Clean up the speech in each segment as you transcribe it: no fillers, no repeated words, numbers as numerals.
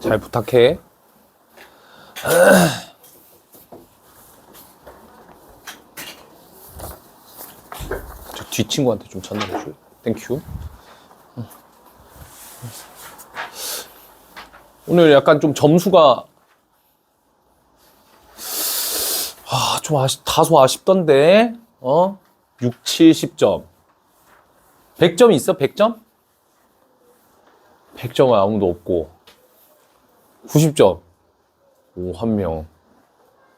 잘 부탁해. 저 뒤 친구한테 좀 전달해줘. 땡큐. 오늘 약간 좀 점수가 좀 다소 아쉽던데. 6, 70점. 100점 있어? 100점? 100점은 아무도 없고. 90점. 오, 한 명.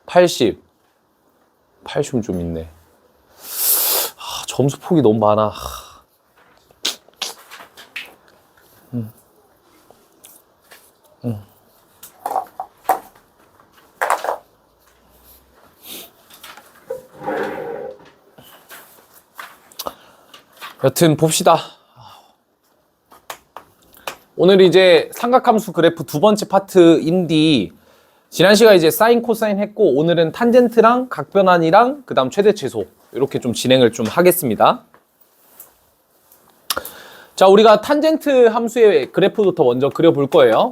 80. 80은 좀 있네. 점수 폭이 너무 많아. 여튼 봅시다. 오늘 이제 삼각함수 그래프 두 번째 파트인데 지난 시간에 이제 사인 코사인 했고 오늘은 탄젠트랑 각변환이랑 그 다음 최대 최소 이렇게 좀 진행을 좀 하겠습니다. 자, 우리가 탄젠트 함수의 그래프부터 먼저 그려볼 거예요.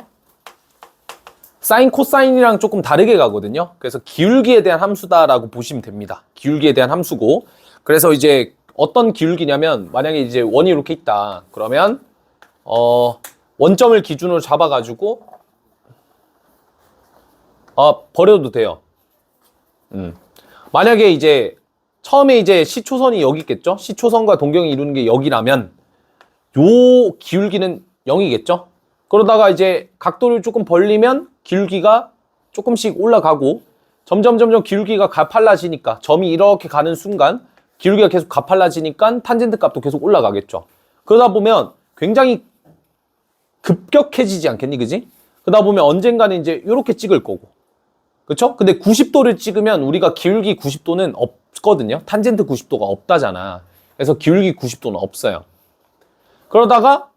사인 코사인이랑 조금 다르게 가거든요. 그래서 기울기에 대한 함수다라고 보시면 됩니다. 기울기에 대한 함수고, 그래서 이제 어떤 기울기냐면 만약에 이제 원이 이렇게 있다 그러면 원점을 기준으로 잡아가지고 버려도 돼요. 만약에 이제 처음에 이제 시초선이 여기 있겠죠. 시초선과 동경이 이루는 게 여기라면 요 기울기는 0이겠죠. 그러다가 이제 각도를 조금 벌리면 기울기가 조금씩 올라가고 점점 기울기가 가팔라지니까 점이 이렇게 가는 순간 기울기가 계속 가팔라지니까 탄젠트 값도 계속 올라가겠죠. 그러다 보면 굉장히 급격해지지 않겠니, 그지? 그러다 보면 언젠가는 이제 이렇게 찍을 거고, 그쵸? 근데 90도를 찍으면 우리가 기울기 90도는 없거든요. 탄젠트 90도가 없다잖아. 그래서 기울기 90도는 없어요. 그러다가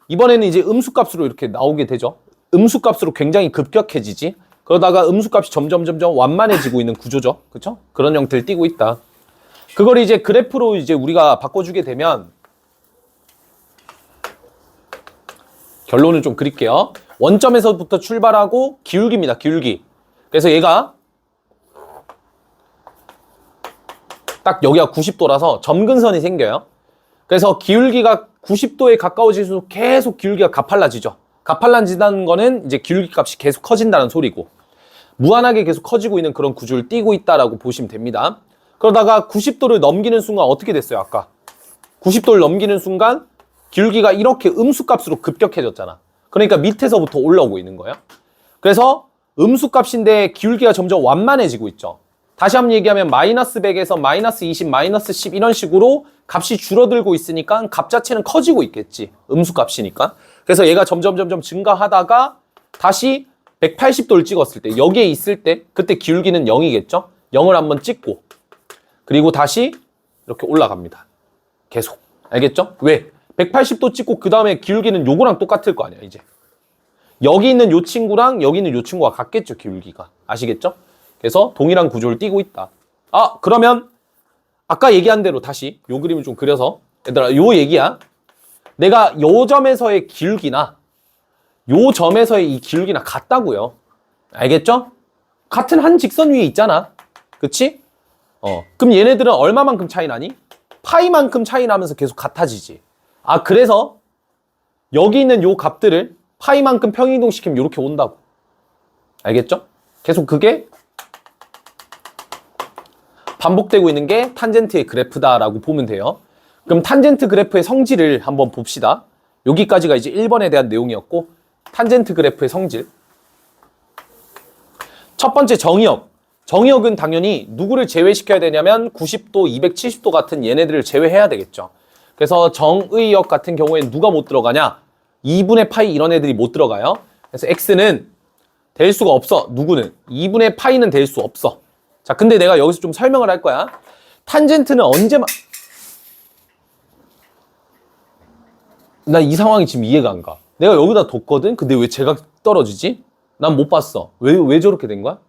이번에는 이제 음수값으로 이렇게 나오게 되죠. 음수값으로 굉장히 급격해지지. 그러다가 음수값이 점점 완만해지고 있는 구조죠. 그쵸? 그런 형태를 띠고 있다. 그걸 이제 그래프로 이제 우리가 바꿔주게 되면 결론을 좀 그릴게요. 원점에서부터 출발하고 기울기입니다. 기울기. 그래서 얘가 딱 여기가 90도라서 점근선이 생겨요. 그래서 기울기가 90도에 가까워질수록 계속 기울기가 가팔라지죠. 가팔라진다는 거는 이제 기울기 값이 계속 커진다는 소리고 무한하게 계속 커지고 있는 그런 구조를 띠고 있다라고 보시면 됩니다. 그러다가 90도를 넘기는 순간 어떻게 됐어요? 아까 90도를 넘기는 순간 기울기가 이렇게 음수값으로 급격해졌잖아. 그러니까 밑에서부터 올라오고 있는 거예요. 그래서 음수값인데 기울기가 점점 완만해지고 있죠. 다시 한번 얘기하면 마이너스 100에서 마이너스 20, 마이너스 10 이런 식으로 값이 줄어들고 있으니까 값 자체는 커지고 있겠지. 음수값이니까. 그래서 얘가 점점 증가하다가 다시 180도를 찍었을 때 여기에 있을 때 그때 기울기는 0이겠죠. 0을 한번 찍고 그리고 다시 이렇게 올라갑니다. 계속. 알겠죠? 왜? 180도 찍고 그 다음에 기울기는 요거랑 똑같을 거 아니야 이제. 여기 있는 요 친구랑 여기 있는 요 친구가 같겠죠. 기울기가. 아시겠죠? 그래서 동일한 구조를 띠고 있다. 그러면 아까 얘기한 대로 다시 요 그림을 좀 그려서 얘들아 요 얘기야. 내가 요 점에서의 기울기나 요 점에서의 이 기울기나 같다고요. 알겠죠? 같은 한 직선 위에 있잖아. 그치? 그럼 얘네들은 얼마만큼 차이 나니? 파이만큼 차이 나면서 계속 같아지지. 그래서 여기 있는 요 값들을 파이만큼 평이동시키면 이렇게 온다고. 알겠죠? 계속 그게 반복되고 있는 게 탄젠트의 그래프다라고 보면 돼요. 그럼 탄젠트 그래프의 성질을 한번 봅시다. 여기까지가 이제 1번에 대한 내용이었고 탄젠트 그래프의 성질. 첫 번째 정의역. 정의역은 당연히 누구를 제외시켜야 되냐면 90도, 270도 같은 얘네들을 제외해야 되겠죠. 그래서 정의역 같은 경우에는 누가 못 들어가냐? 2분의 파이 이런 애들이 못 들어가요. 그래서 x는 될 수가 없어. 누구는? 2분의 파이는 될 수 없어. 자, 근데 내가 여기서 좀 설명을 할 거야. 탄젠트는 언제만 나 이 상황이 지금 이해가 안 가. 내가 여기다 뒀거든? 근데 왜 제가 떨어지지? 난 못 봤어. 왜 저렇게 된 거야?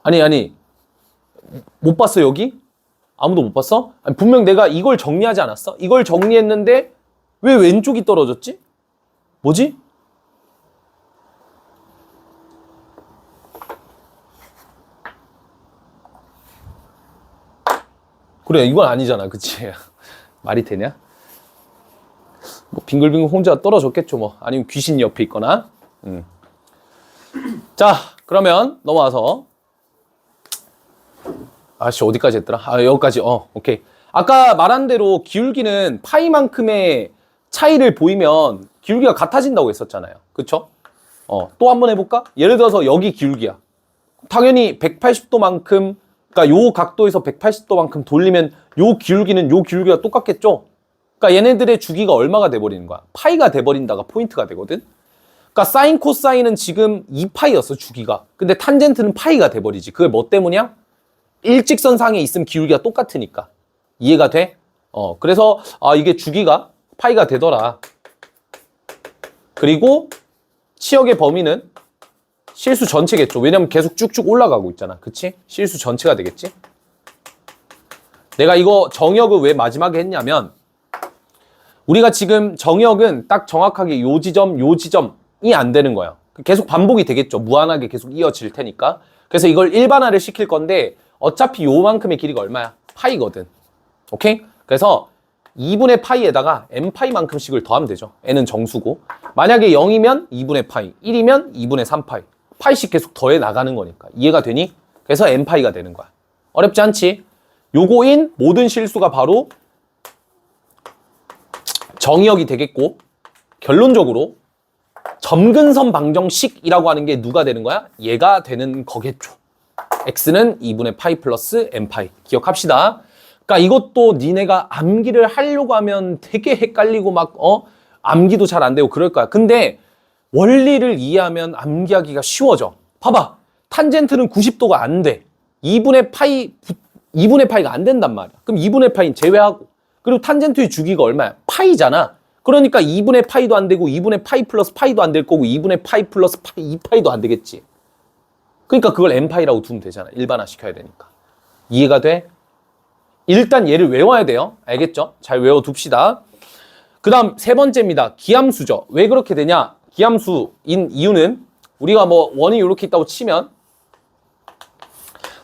아니. 못 봤어, 여기? 아무도 못 봤어? 아니, 분명 내가 이걸 정리하지 않았어? 이걸 정리했는데 왜 왼쪽이 떨어졌지? 뭐지? 그래, 이건 아니잖아. 그치? 말이 되냐? 뭐 빙글빙글 혼자 떨어졌겠죠 뭐. 아니면 귀신이 옆에 있거나. 자, 그러면 넘어와서 아씨 어디까지 했더라? 아, 여기까지. 오케이. 아까 말한 대로 기울기는 파이만큼의 차이를 보이면 기울기가 같아진다고 했었잖아요. 그쵸? 또 한번 해볼까? 예를 들어서 여기 기울기야. 당연히 180도만큼, 그러니까 요 각도에서 180도만큼 돌리면 요 기울기는 요 기울기가 똑같겠죠? 그러니까 얘네들의 주기가 얼마가 돼버리는 거야? 파이가 돼버린다가 포인트가 되거든? 그러니까 사인 코사인은 지금 2파이였어, 주기가. 근데 탄젠트는 파이가 돼버리지. 그게 뭐 때문이야? 일직선상에 있으면 기울기가 똑같으니까. 이해가 돼? 그래서 이게 주기가 파이가 되더라. 그리고 치역의 범위는 실수 전체겠죠. 왜냐면 계속 쭉쭉 올라가고 있잖아. 그치? 실수 전체가 되겠지? 내가 이거 정역을 왜 마지막에 했냐면 우리가 지금 정역은 딱 정확하게 요 지점이 안 되는 거야. 계속 반복이 되겠죠. 무한하게 계속 이어질 테니까. 그래서 이걸 일반화를 시킬 건데 어차피 요만큼의 길이가 얼마야? 파이거든. 오케이? 그래서 2분의 파이에다가 n파이만큼씩을 더하면 되죠. n은 정수고. 만약에 0이면 2분의 파이, 1이면 2분의 3파이. 파이씩 계속 더해 나가는 거니까. 이해가 되니? 그래서 n파이가 되는 거야. 어렵지 않지? 요거인 모든 실수가 바로 정의역이 되겠고, 결론적으로 점근선 방정식이라고 하는 게 누가 되는 거야? 얘가 되는 거겠죠. x는 2분의 파이 플러스 n파이. 기억합시다. 그러니까 이것도 니네가 암기를 하려고 하면 되게 헷갈리고 막 암기도 잘 안 되고 그럴 거야. 근데 원리를 이해하면 암기하기가 쉬워져. 봐봐. 탄젠트는 90도가 안 돼. 2분의 파이가 안 된단 말이야. 그럼 2분의 파이는 제외하고. 그리고 탄젠트의 주기가 얼마야? 파이잖아. 그러니까 2분의 파이도 안 되고 2분의 파이 플러스 파이도 안 될 거고 2분의 파이 플러스 파이 2파이도 안 되겠지. 그러니까 그걸 n파이라고 두면 되잖아. 일반화 시켜야 되니까. 이해가 돼? 일단 얘를 외워야 돼요. 알겠죠? 잘 외워둡시다. 그 다음 세 번째입니다. 기함수죠. 왜 그렇게 되냐? 기함수인 이유는 우리가 뭐 원이 이렇게 있다고 치면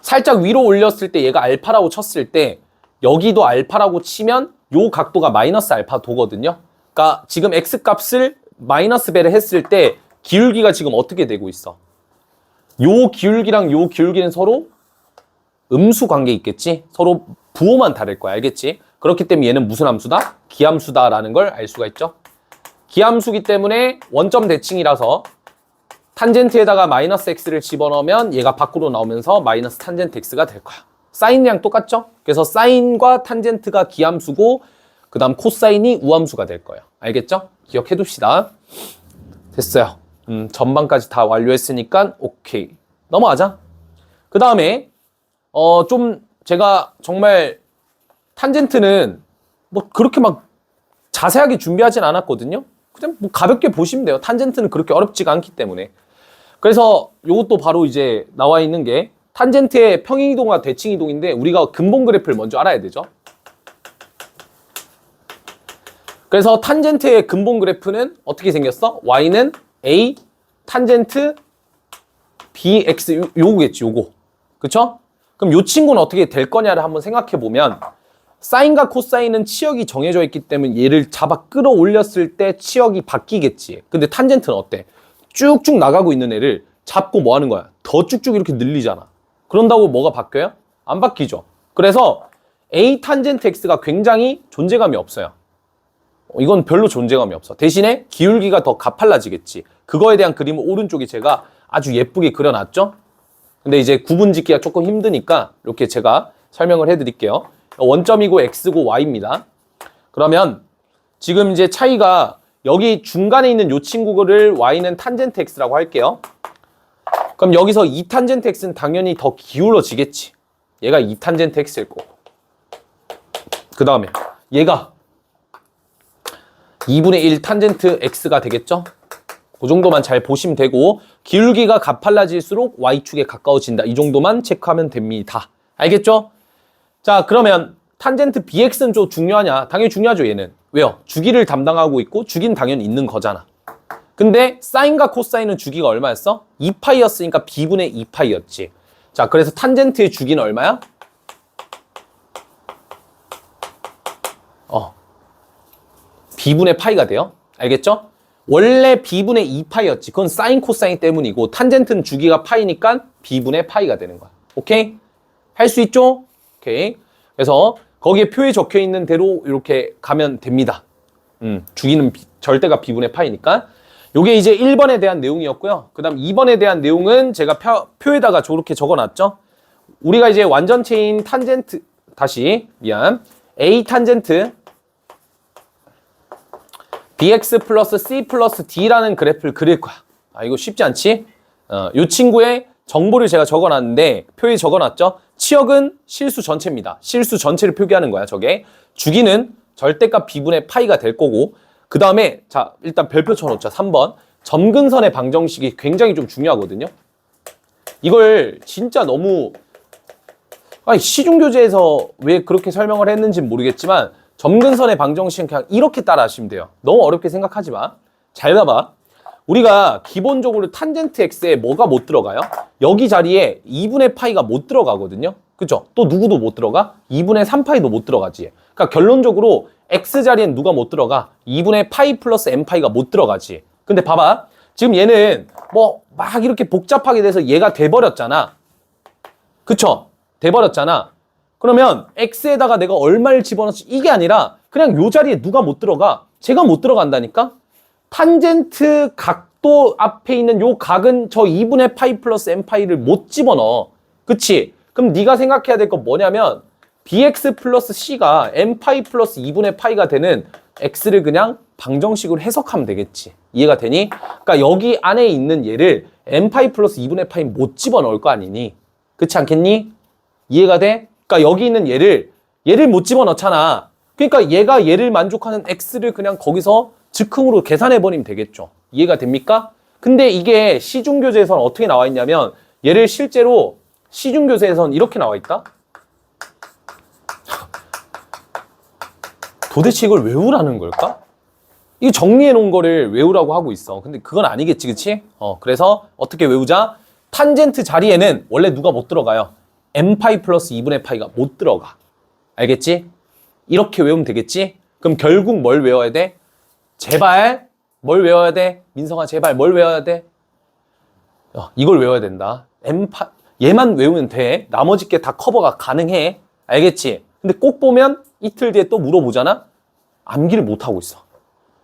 살짝 위로 올렸을 때 얘가 알파라고 쳤을 때 여기도 알파라고 치면 요 각도가 마이너스 알파 도거든요. 그러니까 지금 x 값을 마이너스 배를 했을 때 기울기가 지금 어떻게 되고 있어? 요 기울기랑 요 기울기는 서로 음수 관계 있겠지? 서로 부호만 다를 거야. 알겠지? 그렇기 때문에 얘는 무슨 함수다? 기함수다라는 걸 알 수가 있죠. 기함수기 때문에 원점 대칭이라서 탄젠트에다가 마이너스 x를 집어넣으면 얘가 밖으로 나오면서 마이너스 탄젠트 x가 될 거야. 사인이랑 똑같죠? 그래서 사인과 탄젠트가 기함수고 그 다음 코사인이 우함수가 될 거예요. 알겠죠? 기억해 둡시다. 됐어요. 전반까지 다 완료했으니까 오케이. 넘어가자. 그 다음에 좀 제가 정말 탄젠트는 뭐 그렇게 막 자세하게 준비하진 않았거든요. 그냥 뭐 가볍게 보시면 돼요. 탄젠트는 그렇게 어렵지가 않기 때문에. 그래서 이것도 바로 이제 나와 있는 게 탄젠트의 평행이동과 대칭이동인데 우리가 근본 그래프를 먼저 알아야 되죠. 그래서 탄젠트의 근본 그래프는 어떻게 생겼어? y는 a 탄젠트 bx 요거겠지, 요거. 그쵸? 그럼 요 친구는 어떻게 될 거냐를 한번 생각해 보면 사인과 코사인은 치역이 정해져 있기 때문에 얘를 잡아 끌어올렸을 때 치역이 바뀌겠지. 근데 탄젠트는 어때? 쭉쭉 나가고 있는 애를 잡고 뭐 하는 거야? 더 쭉쭉 이렇게 늘리잖아. 그런다고 뭐가 바뀌어요? 안 바뀌죠. 그래서 a 탄젠트 x가 굉장히 존재감이 없어요. 이건 별로 존재감이 없어. 대신에 기울기가 더 가팔라지겠지. 그거에 대한 그림을 오른쪽에 제가 아주 예쁘게 그려놨죠. 근데 이제 구분 짓기가 조금 힘드니까 이렇게 제가 설명을 해드릴게요. 원점이고 x고 y입니다. 그러면 지금 이제 차이가 여기 중간에 있는 이 친구를 y는 탄젠트 x라고 할게요. 그럼 여기서 2탄젠트 x는 당연히 더 기울어지겠지. 얘가 2탄젠트 x일 거고. 그 다음에 얘가 2분의 1 탄젠트 x가 되겠죠? 그 정도만 잘 보시면 되고 기울기가 가팔라질수록 y축에 가까워진다. 이 정도만 체크하면 됩니다. 알겠죠? 자, 그러면 탄젠트 bx는 좀 중요하냐? 당연히 중요하죠, 얘는. 왜요? 주기를 담당하고 있고 주기는 당연히 있는 거잖아. 근데 사인과 코사인은 주기가 얼마였어? 2파이였으니까 b분의 2파이였지. 자, 그래서 탄젠트의 주기는 얼마야? b분의 파이가 돼요. 알겠죠? 원래 b분의 2파이였지. 그건 사인 코사인 때문이고 탄젠트는 주기가 파이니까 b분의 파이가 되는 거야. 오케이? 할 수 있죠? 오케이. 그래서 거기에 표에 적혀 있는 대로 이렇게 가면 됩니다. 주기는 절대가 b분의 파이니까. 요게 이제 1번에 대한 내용이었고요. 그 다음 2번에 대한 내용은 제가 표에다가 저렇게 적어놨죠. 우리가 이제 완전체인 탄젠트, A 탄젠트 bx 플러스 c 플러스 d라는 그래프를 그릴 거야. 이거 쉽지 않지? 요 친구의 정보를 제가 적어놨는데 표에 적어놨죠. 치역은 실수 전체입니다. 실수 전체를 표기하는 거야. 저게 주기는 절대값 b분의 파이가 될 거고, 그 다음에 자 일단 별표 쳐놓자. 3번 점근선의 방정식이 굉장히 좀 중요하거든요. 이걸 진짜 너무 시중교재에서 왜 그렇게 설명을 했는지는 모르겠지만 점근선의 방정식은 그냥 이렇게 따라 하시면 돼요. 너무 어렵게 생각하지 마. 잘 봐봐. 우리가 기본적으로 탄젠트 x에 뭐가 못 들어가요? 여기 자리에 2분의 파이가 못 들어가거든요. 그죠? 또 누구도 못 들어가? 2분의 3파이도 못 들어가지. 그러니까 결론적으로 x 자리엔 누가 못 들어가? 2분의 파이 플러스 n파이가 못 들어가지. 근데 봐봐. 지금 얘는 뭐 막 이렇게 복잡하게 돼서 얘가 돼버렸잖아. 그쵸? 돼버렸잖아. 그러면 x에다가 내가 얼마를 집어넣지? 이게 아니라 그냥 요 자리에 누가 못 들어가? 제가 못 들어간다니까? 탄젠트 각도 앞에 있는 요 각은 저 2분의 파이 플러스 n파이를 못 집어넣어. 그치? 그럼 네가 생각해야 될 건 뭐냐면 bx 플러스 c가 n파이 플러스 2분의 파이가 되는 x를 그냥 방정식으로 해석하면 되겠지. 이해가 되니? 그러니까 여기 안에 있는 얘를 n파이 플러스 2분의 파이 못 집어넣을 거 아니니? 그렇지 않겠니? 이해가 돼? 그러니까 여기 있는 얘를 못 집어넣잖아. 그러니까 얘가 얘를 만족하는 x를 그냥 거기서 즉흥으로 계산해버리면 되겠죠. 이해가 됩니까? 근데 이게 시중교재에서는 어떻게 나와 있냐면 얘를 실제로 시중교재에서는 이렇게 나와 있다? 도대체 이걸 외우라는 걸까? 이 정리해 놓은 거를 외우라고 하고 있어. 근데 그건 아니겠지, 그치? 그래서 어떻게 외우자? 탄젠트 자리에는 원래 누가 못 들어가요? n파이 플러스 2분의 파이가 못 들어가. 알겠지? 이렇게 외우면 되겠지? 그럼 결국 뭘 외워야 돼? 제발 뭘 외워야 돼? 민성아 제발 뭘 외워야 돼? 이걸 외워야 된다. 얘만 외우면 돼. 나머지 게 다 커버가 가능해. 알겠지? 근데 꼭 보면 이틀 뒤에 또 물어보잖아? 암기를 못하고 있어.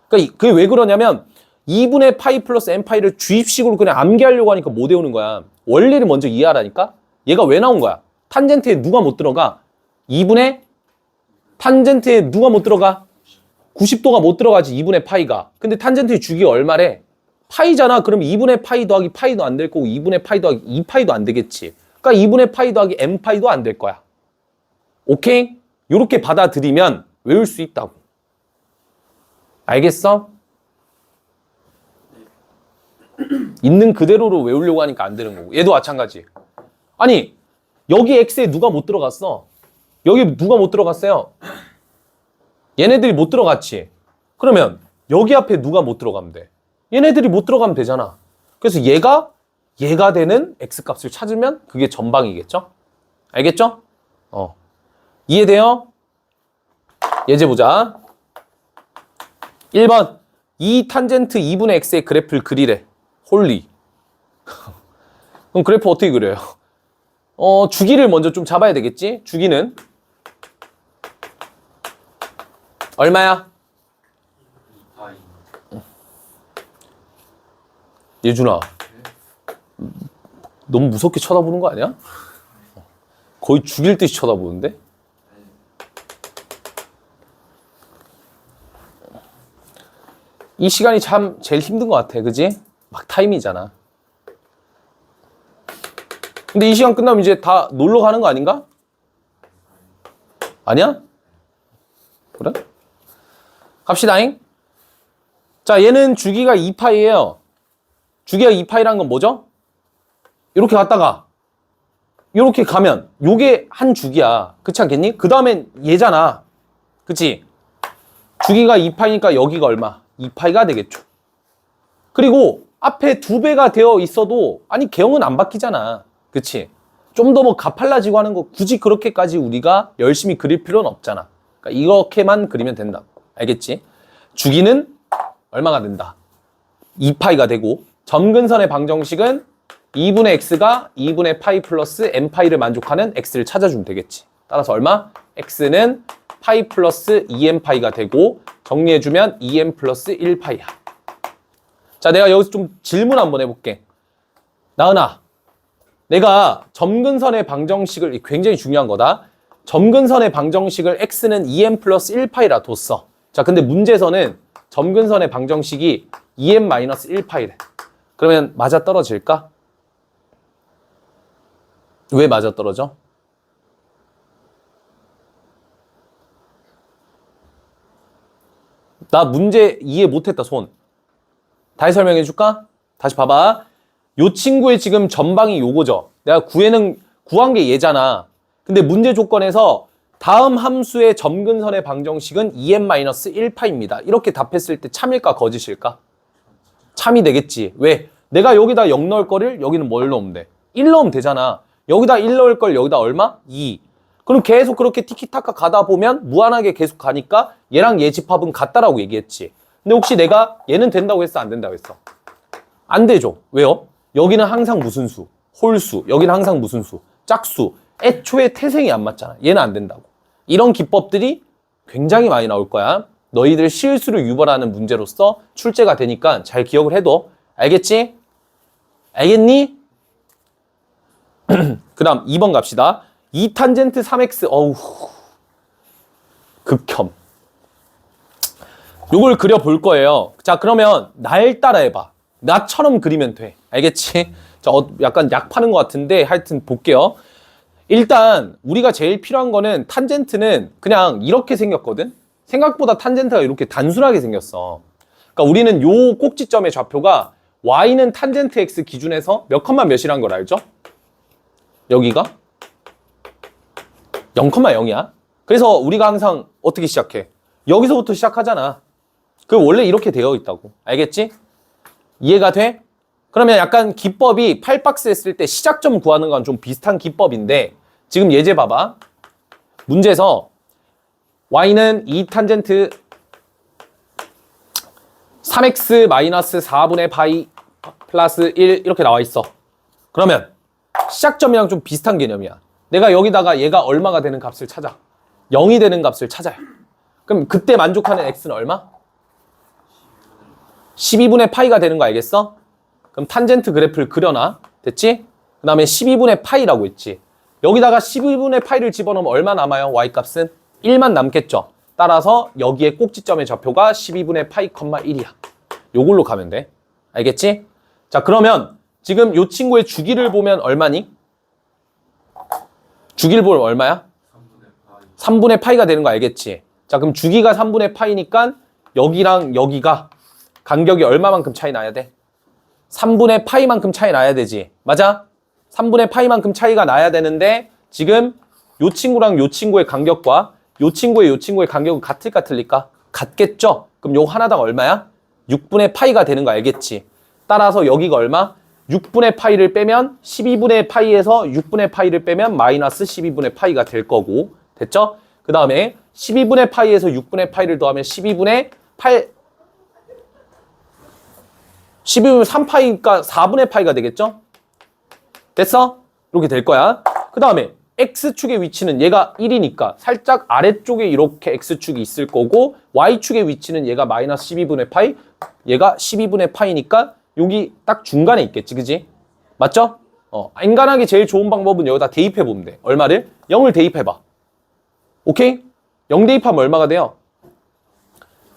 그러니까 그게 왜 그러냐면 2분의 파이 플러스 n파이를 주입식으로 그냥 암기하려고 하니까 못 외우는 거야. 원리를 먼저 이해하라니까? 얘가 왜 나온 거야? 탄젠트에 누가 못 들어가? 2분의 탄젠트에 누가 못 들어가? 90도가 못 들어가지 2분의 파이가. 근데 탄젠트의 주기가 얼마래? 파이잖아. 그럼 2분의 파이 더하기 파이도 안 될 거고 2분의 파이 더하기 2파이도 안 되겠지. 그러니까 2분의 파이 더하기 n파이도 안 될 거야. 오케이? 요렇게 받아들이면 외울 수 있다고. 알겠어? 있는 그대로로 외우려고 하니까 안 되는 거고. 얘도 마찬가지. 아니 여기 x에 누가 못 들어갔어? 여기 누가 못 들어갔어요? 얘네들이 못 들어갔지. 그러면 여기 앞에 누가 못 들어가면 돼? 얘네들이 못 들어가면 되잖아. 그래서 얘가 되는 x값을 찾으면 그게 전방이겠죠? 알겠죠? 이해돼요? 예제 보자. 1번 2 탄젠트 2분의 x의 그래프를 그리래. 홀리. 그럼 그래프 어떻게 그려요? 주기를 먼저 좀 잡아야 되겠지? 주기는 얼마야? 예준아, 너무 무섭게 쳐다보는 거 아니야? 거의 죽일 듯이 쳐다보는데? 이 시간이 참 제일 힘든 것 같아, 그지? 막 타임이잖아. 근데 이 시간 끝나면 이제 다 놀러 가는 거 아닌가? 아니야? 그래? 갑시다잉. 자, 얘는 주기가 2파이예요. 주기가 2파이라는 건 뭐죠? 이렇게 갔다가 이렇게 가면 요게 한 주기야. 그렇지 않겠니? 그 다음엔 얘잖아. 그치? 주기가 2파이니까 여기가 얼마? 2파이가 되겠죠. 그리고 앞에 2배가 되어 있어도 아니 개형은 안 바뀌잖아. 그치? 좀 더 뭐 가팔라지고 하는 거 굳이 그렇게까지 우리가 열심히 그릴 필요는 없잖아. 그러니까 이렇게만 그리면 된다. 알겠지? 주기는 얼마가 된다? 2파이가 되고 점근선의 방정식은 2분의 x가 2분의 파이 플러스 n파이를 만족하는 x를 찾아주면 되겠지. 따라서 얼마? x는 파이 플러스 2n파이가 되고 정리해주면 2n 플러스 1파이야. 자, 내가 여기서 좀 질문 한번 해볼게. 나은아, 내가 점근선의 방정식을, 굉장히 중요한 거다. 점근선의 방정식을 x는 2n 플러스 1파이라 뒀어. 자, 근데 문제에서는 점근선의 방정식이 2n 마이너스 1파이래. 그러면 맞아떨어질까? 왜 맞아떨어져? 나 문제 이해 못했다, 손. 다시 설명해 줄까? 다시 봐봐. 요 친구의 지금 전방이 요거죠. 내가 구한 게 얘잖아. 근데 문제 조건에서 다음 함수의 점근선의 방정식은 2n-1파입니다. 이렇게 답했을 때 참일까 거짓일까? 참이 되겠지. 왜? 내가 여기다 0 넣을 거를 여기는 뭘 넣으면 돼? 1 넣으면 되잖아. 여기다 1 넣을 걸 여기다 얼마? 2. 그럼 계속 그렇게 티키타카 가다 보면 무한하게 계속 가니까 얘랑 얘 집합은 같다라고 얘기했지. 근데 혹시 내가 얘는 된다고 했어? 안 된다고 했어? 안 되죠. 왜요? 여기는 항상 무슨 수? 홀수. 여기는 항상 무슨 수? 짝수. 애초에 태생이 안 맞잖아. 얘는 안 된다고. 이런 기법들이 굉장히 많이 나올 거야. 너희들 실수를 유발하는 문제로서 출제가 되니까 잘 기억을 해둬. 알겠지? 알겠니? 그 다음 2번 갑시다. 2탄젠트 3x. 어우, 극혐. 요걸 그려볼 거예요. 자, 그러면 날 따라 해봐. 나처럼 그리면 돼. 알겠지? 자, 약간 약 파는 것 같은데 하여튼 볼게요. 일단 우리가 제일 필요한 거는 탄젠트는 그냥 이렇게 생겼거든? 생각보다 탄젠트가 이렇게 단순하게 생겼어. 그러니까 우리는 요 꼭지점의 좌표가 y는 탄젠트 x 기준에서 몇 컴마 몇이란 걸 알죠? 여기가 0,0이야. 그래서 우리가 항상 어떻게 시작해? 여기서부터 시작하잖아. 그 원래 이렇게 되어 있다고. 알겠지? 이해가 돼? 그러면 약간 기법이 8박스 했을 때 시작점 구하는 건 좀 비슷한 기법인데 지금 예제 봐봐. 문제에서 y는 2탄젠트 3x 마이너스 4분의 파이 플러스 1 이렇게 나와 있어. 그러면 시작점이랑 좀 비슷한 개념이야. 내가 여기다가 얘가 얼마가 되는 값을 찾아. 0이 되는 값을 찾아요. 그럼 그때 만족하는 x는 얼마? 12분의 파이가 되는 거 알겠어? 그럼 탄젠트 그래프를 그려놔. 됐지? 그 다음에 12분의 파이라고 했지. 여기다가 12분의 파이를 집어넣으면 얼마 남아요? y값은? 1만 남겠죠. 따라서 여기에 꼭지점의 좌표가 12분의 파이, 1이야. 요걸로 가면 돼. 알겠지? 자, 그러면 지금 요 친구의 주기를 보면 얼마니? 주기를 보면 얼마야? 3분의 파이가 되는 거 알겠지? 자, 그럼 주기가 3분의 파이니까 여기랑 여기가 간격이 얼마만큼 차이 나야 돼? 3분의 파이만큼 차이 나야 되지. 맞아? 3분의 파이만큼 차이가 나야 되는데 지금 요 친구랑 요 친구의 간격과 요 친구의 간격은 같을까 틀릴까? 같겠죠? 그럼 요 하나당 얼마야? 6분의 파이가 되는 거 알겠지? 따라서 여기가 얼마? 6분의 파이를 빼면 12분의 파이에서 6분의 파이를 빼면 마이너스 12분의 파이가 될 거고. 됐죠? 그 다음에 12분의 파이에서 6분의 파이를 더하면 12분의 3파이니까 4분의 파이가 되겠죠? 됐어? 이렇게 될 거야. 그 다음에 X축의 위치는 얘가 1이니까 살짝 아래쪽에 이렇게 X축이 있을 거고 Y축의 위치는 얘가 마이너스 12분의 파이, 얘가 12분의 파이니까 여기 딱 중간에 있겠지, 그지? 맞죠? 인간하기 제일 좋은 방법은 여기다 대입해 보면 돼. 얼마를? 0을 대입해봐. 오케이? 0 대입하면 얼마가 돼요?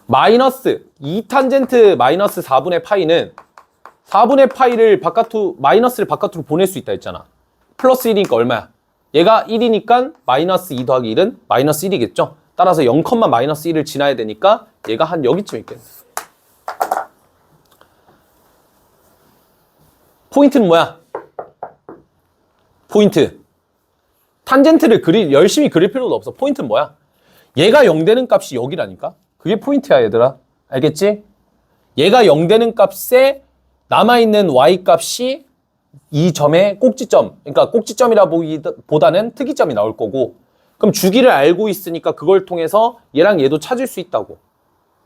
마이너스 2탄젠트 마이너스 4분의 파이는 4분의 파이를 마이너스를 바깥으로 보낼 수 있다 했잖아. 플러스 1이니까 얼마야? 얘가 1이니까 마이너스 2 더하기 1은 마이너스 1이겠죠? 따라서 0, 마이너스 1을 지나야 되니까 얘가 한 여기쯤 있겠네. 포인트는 뭐야? 포인트. 탄젠트를 열심히 그릴 필요도 없어. 포인트는 뭐야? 얘가 0 되는 값이 여기라니까? 그게 포인트야, 얘들아. 알겠지? 얘가 0 되는 값에 남아있는 y 값이 이 점의 꼭지점, 그러니까 꼭지점이라 보다는 특이점이 나올 거고, 그럼 주기를 알고 있으니까 그걸 통해서 얘랑 얘도 찾을 수 있다고.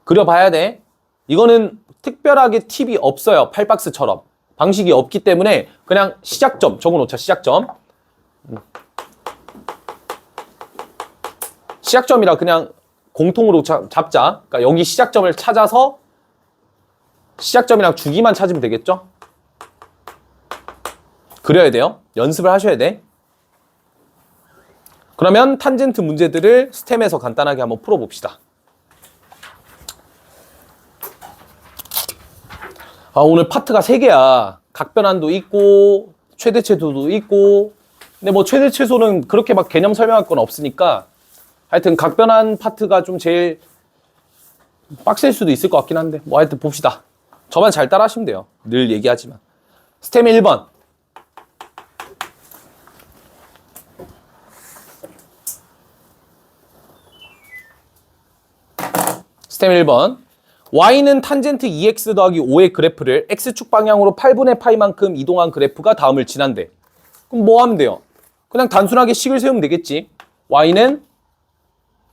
그려봐야 돼. 이거는 특별하게 팁이 없어요. 8박스처럼. 방식이 없기 때문에 그냥 시작점 적어놓자. 시작점. 시작점이라 그냥 공통으로 잡자. 그러니까 여기 시작점을 찾아서 시작점이랑 주기만 찾으면 되겠죠? 그려야 돼요. 연습을 하셔야 돼. 그러면 탄젠트 문제들을 스템에서 간단하게 한번 풀어봅시다. 오늘 파트가 3개야. 각변환도 있고 최대최소도 있고, 근데 뭐 최대최소는 그렇게 막 개념 설명할 건 없으니까 하여튼 각변환 파트가 좀 제일 빡셀 수도 있을 것 같긴 한데 뭐 하여튼 봅시다. 저만 잘 따라 하시면 돼요. 늘 얘기하지만. 스템 1번. 스템 1번. y는 탄젠트 2x 더하기 5의 그래프를 x축 방향으로 8분의 파이만큼 이동한 그래프가 다음을 지난대. 그럼 뭐 하면 돼요? 그냥 단순하게 식을 세우면 되겠지. y는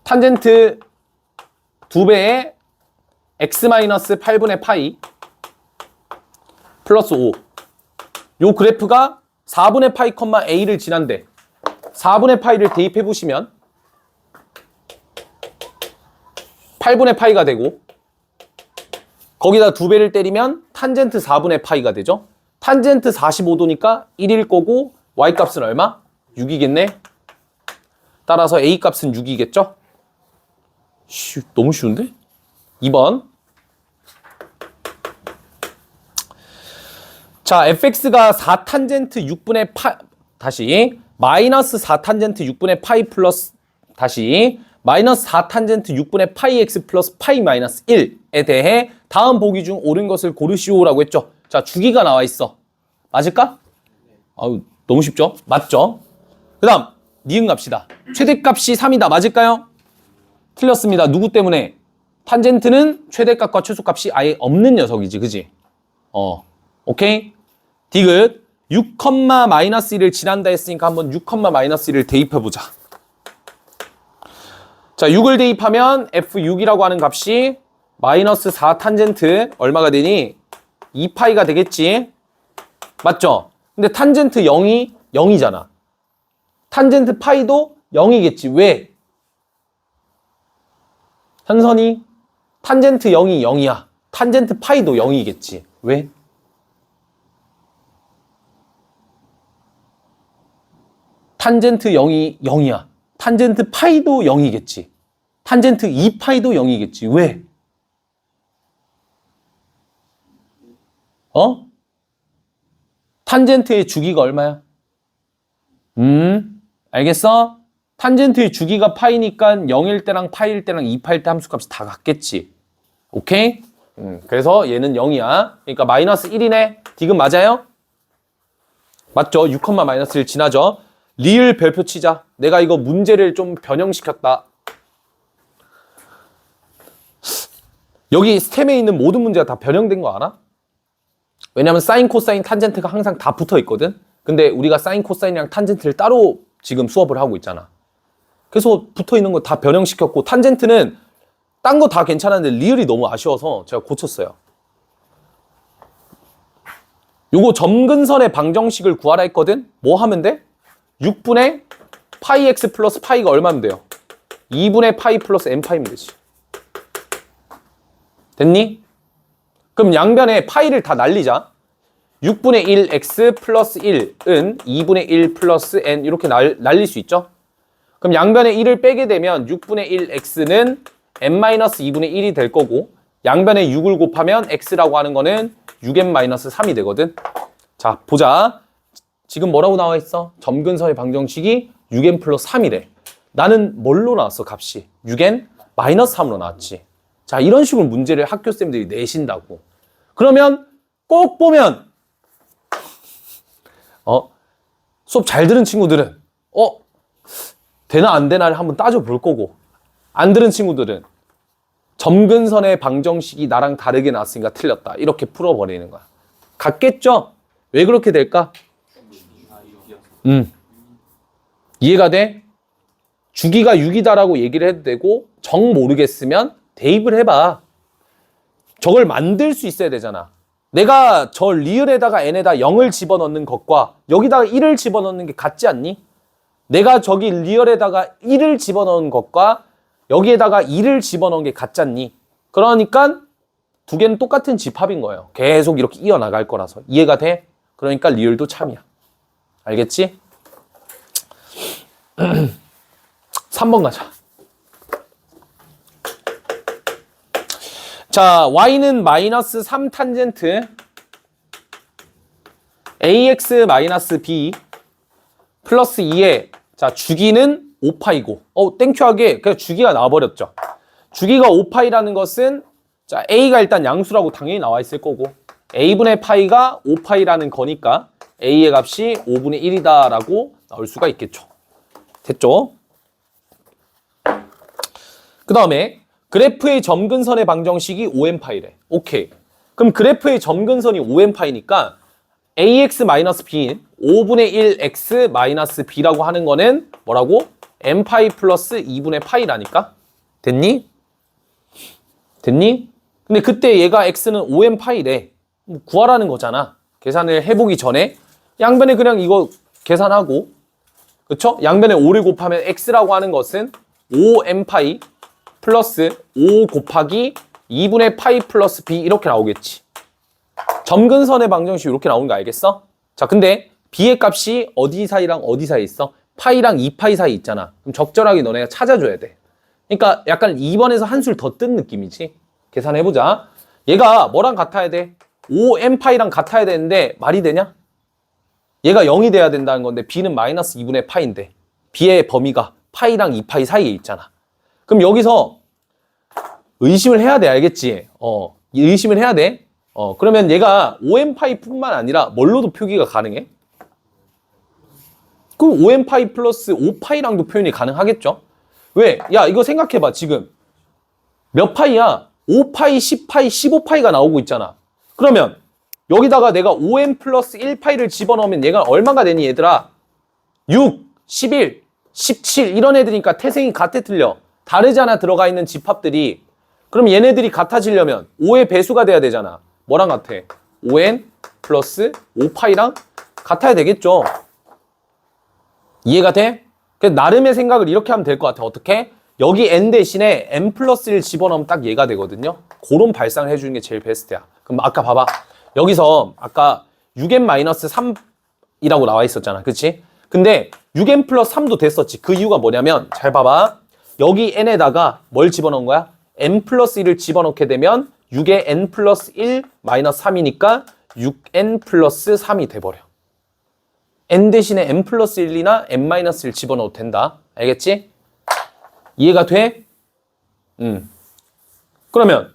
탄젠트 2배의 x-8분의 파이 플러스 5. 요 그래프가 4분의 파이, a를 지난대. 4분의 파이를 대입해 보시면 8분의 파이가 되고, 거기다 2배를 때리면 탄젠트 4분의 파이가 되죠. 탄젠트 45도니까 1일 거고 y값은 얼마? 6이겠네. 따라서 a값은 6이겠죠. 너무 쉬운데? 2번. 자, fx가 4탄젠트 6분의 파, 다시 마이너스 4탄젠트 6분의 파이 플러스, 다시 마이너스 4탄젠트 6분의 파이 x 플러스 파이 마이너스 1에 대해 다음 보기 중 옳은 것을 고르시오라고 했죠. 자, 주기가 나와 있어. 맞을까? 아우, 너무 쉽죠? 맞죠? 그 다음 니은 갑시다. 최대값이 3이다. 맞을까요? 틀렸습니다. 누구 때문에? 탄젠트는 최대값과 최소값이 아예 없는 녀석이지. 그지? 오케이? 디귿 6, 마이너스 1을 지난다 했으니까 한번 6, 마이너스 1을 대입해보자. 자, 6을 대입하면 f6이라고 하는 값이 마이너스 4 탄젠트 얼마가 되니? 2파이가 되겠지? 맞죠? 근데 탄젠트 0이 0이잖아. 탄젠트 파이도 0이겠지. 왜? 현선이 탄젠트 0이 0이야. 탄젠트 파이도 0이겠지. 왜? 탄젠트 0이 0이야. 탄젠트 파이도 0이겠지. 탄젠트 2파이도 0이겠지. 왜? 탄젠트의 주기가 얼마야? 알겠어? 탄젠트의 주기가 파이니까 0일 때랑 파이일 때랑 2파일 때 함수값이 다 같겠지. 오케이? 그래서 얘는 0이야. 그러니까 마이너스 1이네. 디귿 맞아요? 맞죠? 6, 마이너스 1 지나죠? 리을 별표 치자. 내가 이거 문제를 좀 변형시켰다. 여기 스템에 있는 모든 문제가 다 변형된 거 알아? 왜냐면 사인, 코사인, 탄젠트가 항상 다 붙어 있거든? 근데 우리가 사인, 코사인이랑 탄젠트를 따로 지금 수업을 하고 있잖아. 그래서 붙어 있는 거 다 변형시켰고, 탄젠트는 딴 거 다 괜찮았는데 리을이 너무 아쉬워서 제가 고쳤어요. 요거 점근선의 방정식을 구하라 했거든? 뭐 하면 돼? 6분의 파이 x 플러스 파이가 얼마면 돼요? 2분의 파이 플러스 n파이면 되지. 됐니? 그럼 양변에 파이를 다 날리자. 6분의 1x 플러스 1은 2분의 1 플러스 n 이렇게 날릴 수 있죠? 그럼 양변에 1을 빼게 되면 6분의 1x는 n-2분의 1이 될 거고, 양변에 6을 곱하면 x라고 하는 거는 6n-3이 되거든. 자, 보자. 지금 뭐라고 나와 있어? 점근선의 방정식이 6n 플러스 3이래. 나는 뭘로 나왔어, 값이? 6n 마이너스 3으로 나왔지. 자, 이런 식으로 문제를 학교쌤들이 내신다고. 그러면 꼭 보면 수업 잘 들은 친구들은 되나 안 되나를 한번 따져볼 거고, 안 들은 친구들은 점근선의 방정식이 나랑 다르게 나왔으니까 틀렸다. 이렇게 풀어버리는 거야. 같겠죠? 왜 그렇게 될까? 이해가 돼? 주기가 6이다라고 얘기를 해도 되고 정 모르겠으면 대입을 해봐. 저걸 만들 수 있어야 되잖아. 내가 저 리을에다가 n에다 0을 집어넣는 것과 여기다가 1을 집어넣는 게 같지 않니? 내가 저기 리을에다가 1을 집어넣은 것과 여기에다가 2를 집어넣은 게 같지 않니? 그러니까 두 개는 똑같은 집합인 거예요. 계속 이렇게 이어나갈 거라서. 이해가 돼? 그러니까 리을도 참이야. 알겠지? 3번 가자. 자, y는 마이너스 3 탄젠트 ax b 플러스 2에 자 주기는 5파이고 땡큐하게 그냥 주기가 나와버렸죠. 주기가 5파이라는 것은 자 a가 일단 양수라고 당연히 나와 있을 거고 a분의 파이가 5파이라는 거니까 a의 값이 5분의 1이다 라고 나올 수가 있겠죠. 됐죠? 그 다음에 그래프의 점근선의 방정식이 5n파이래. 오케이. 그럼 그래프의 점근선이 5n파이니까 ax-b 5분의 1x-b라고 하는 거는 뭐라고? n파이 플러스 2분의 파이라니까? 됐니? 됐니? 근데 그때 얘가 x는 5n파이래. 구하라는 거잖아. 계산을 해보기 전에 양변에 그냥 이거 계산하고 그쵸? 양변에 5를 곱하면 x라고 하는 것은 5n파이 플러스 5 곱하기 2분의 파이 플러스 b 이렇게 나오겠지. 점근선의 방정식 이렇게 나오는 거 알겠어? 자, 근데 b의 값이 어디 사이랑 어디 사이에 있어? 파이랑 2파이 사이 있잖아. 그럼 적절하게 너네가 찾아줘야 돼. 그러니까 약간 2번에서 한술 더 뜬 느낌이지. 계산해보자. 얘가 뭐랑 같아야 돼? 5n파이랑 같아야 되는데 말이 되냐? 얘가 0이 돼야 된다는 건데 b는 마이너스 2분의 파이인데 b의 범위가 파이랑 2파이 사이에 있잖아. 그럼 여기서 의심을 해야 돼. 알겠지? 의심을 해야 돼. 그러면 얘가 5n파이 뿐만 아니라 뭘로도 표기가 가능해? 그럼 5n파이 플러스 5파이랑도 표현이 가능하겠죠? 왜? 야, 이거 생각해봐. 지금 몇 파이야? 5파이, 10파이, 15파이가 나오고 있잖아. 그러면 여기다가 내가 5n 플러스 1파이를 집어넣으면 얘가 얼마가 되니 얘들아? 6, 11, 17 이런 애들이니까 태생이 같아 틀려. 다르잖아 들어가 있는 집합들이. 그럼 얘네들이 같아지려면 5의 배수가 돼야 되잖아. 뭐랑 같아? 5n 플러스 5파이랑 같아야 되겠죠. 이해가 돼? 나름의 생각을 이렇게 하면 될 것 같아. 어떻게? 여기 n 대신에 n 플러스 1 집어넣으면 딱 얘가 되거든요. 그런 발상을 해주는 게 제일 베스트야. 그럼 아까 봐봐. 여기서 아까 6n-3이라고 나와 있었잖아. 그치? 근데 6n 플러스 3도 됐었지. 그 이유가 뭐냐면 잘 봐봐. 여기 n에다가 뭘 집어넣은 거야? n 플러스 1을 집어넣게 되면 6에 n 플러스 1 마이너스 3이니까 6n 플러스 3이 돼버려. n 대신에 n 플러스 1이나 n 마이너스 1 집어넣어도 된다. 알겠지? 이해가 돼? 그러면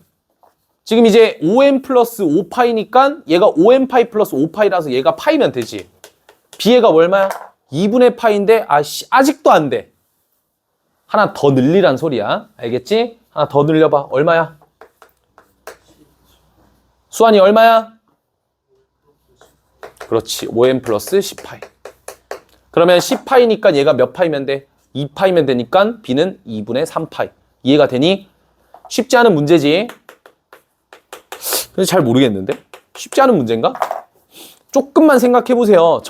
지금 이제 5n 플러스 5파이니까 얘가 5n파이 플러스 5파이라서 얘가 파이면 되지. b가 얼마야? 2분의 파인데 아직도 안 돼. 하나 더 늘리란 소리야. 알겠지? 하나 더 늘려봐. 얼마야? 수환이 얼마야? 그렇지. 5n 플러스 10파이. 그러면 10파이니까 얘가 몇 파이면 돼? 2파이면 되니까 b는 2분의 3파이. 이해가 되니? 쉽지 않은 문제지. 근데 잘 모르겠는데? 쉽지 않은 문제인가? 조금만 생각해보세요.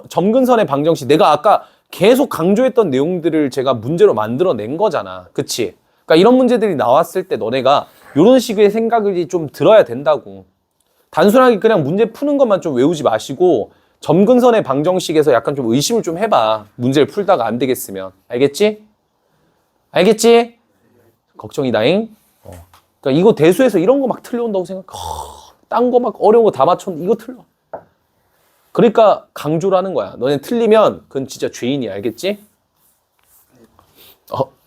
점근선의 방정식. 내가 아까 계속 강조했던 내용들을 제가 문제로 만들어낸 거잖아. 그치? 그러니까 이런 문제들이 나왔을 때 너네가 이런 식의 생각이 좀 들어야 된다고. 단순하게 그냥 문제 푸는 것만 좀 외우지 마시고 점근선의 방정식에서 약간 좀 의심을 좀 해봐. 문제를 풀다가 안 되겠으면. 알겠지? 알겠지? 걱정이다잉. 그러니까 이거 대수에서 이런 거 막 틀려온다고 생각해. 딴 거 막 어려운 거 다 맞췄는데 이거 틀려. 그러니까 강조를 하는 거야. 너네 틀리면 그건 진짜 죄인이야. 알겠지?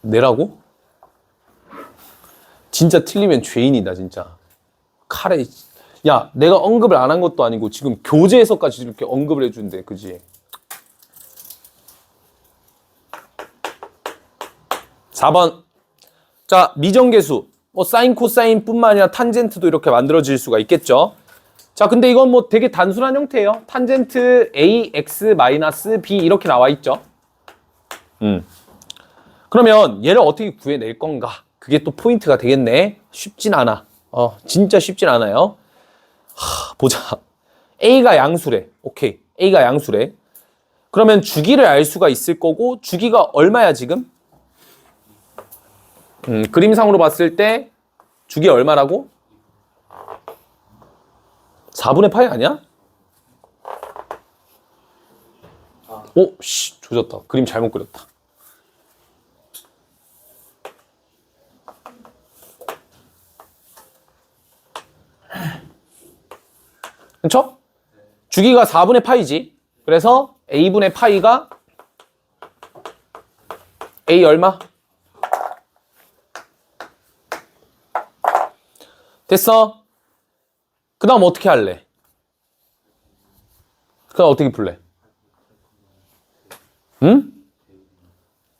내라고? 진짜 틀리면 죄인이다 진짜. 칼에 야 내가 언급을 안 한 것도 아니고 지금 교재에서까지 이렇게 언급을 해준대. 그지? 4번. 자, 미정계수 뭐 사인, 코사인 뿐만 아니라 탄젠트도 이렇게 만들어질 수가 있겠죠. 자, 근데 이건 뭐 되게 단순한 형태예요. 탄젠트 ax-b 이렇게 나와 있죠. 그러면 얘를 어떻게 구해낼 건가? 그게 또 포인트가 되겠네. 쉽진 않아. 진짜 쉽진 않아요. 보자. a가 양수래. 오케이. a가 양수래. 그러면 주기를 알 수가 있을 거고, 주기가 얼마야 지금? 그림상으로 봤을 때 주기 얼마라고? 4분의 파이 아니야? 오, 씨, 조졌다. 그림 잘못 그렸다. 그쵸? 주기가 4분의 파이지. 그래서 a분의 파이가 a 얼마? 됐어? 그 다음 어떻게 할래? 그 다음 어떻게 풀래? 응?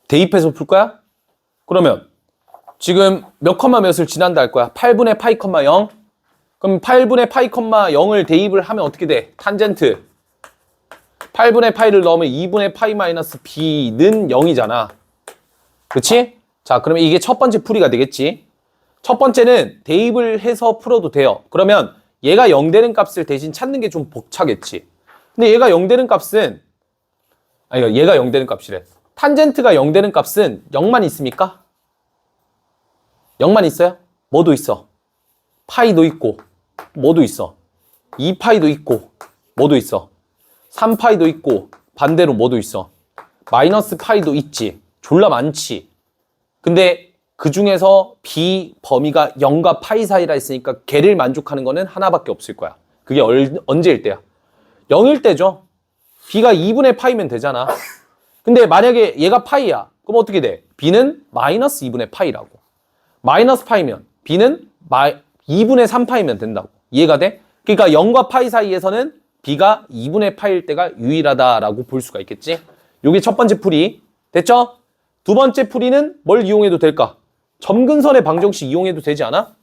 대입해서 풀 거야? 그러면 지금 몇 컴마 몇을 지난다 할 거야? 8분의 파이 컴마 0? 그럼 8분의 파이 컴마 0을 대입을 하면 어떻게 돼? 탄젠트 8분의 파이를 넣으면 2분의 파이 마이너스 b는 0이잖아. 그치? 자, 그러면 이게 첫 번째 풀이가 되겠지. 첫 번째는 대입을 해서 풀어도 돼요. 그러면 얘가 0 되는 값을 대신 찾는 게 좀 벅차겠지. 근데 얘가 0 되는 값은 아니 얘가 0 되는 값이래. 탄젠트가 0 되는 값은 0만 있습니까? 0만 있어요? 뭐도 있어? 파이도 있고 뭐도 있어? 2파이도 있고 뭐도 있어? 3파이도 있고 반대로 뭐도 있어? 마이너스 파이도 있지. 졸라 많지. 근데 그 중에서 b 범위가 0과 파이 사이라 했으니까 걔를 만족하는 거는 하나밖에 없을 거야. 그게 언제일 때야? 0일 때죠. b가 2분의 파이면 되잖아. 근데 만약에 얘가 파이야. 그럼 어떻게 돼? b는 마이너스 2분의 파이라고. 마이너스 파이면 b는 2분의 3파이면 된다고. 이해가 돼? 그러니까 0과 파이 사이에서는 b가 2분의 파이일 때가 유일하다라고 볼 수가 있겠지? 요게 첫 번째 풀이. 됐죠? 두 번째 풀이는 뭘 이용해도 될까? 점근선의 방정식 이용해도 되지 않아?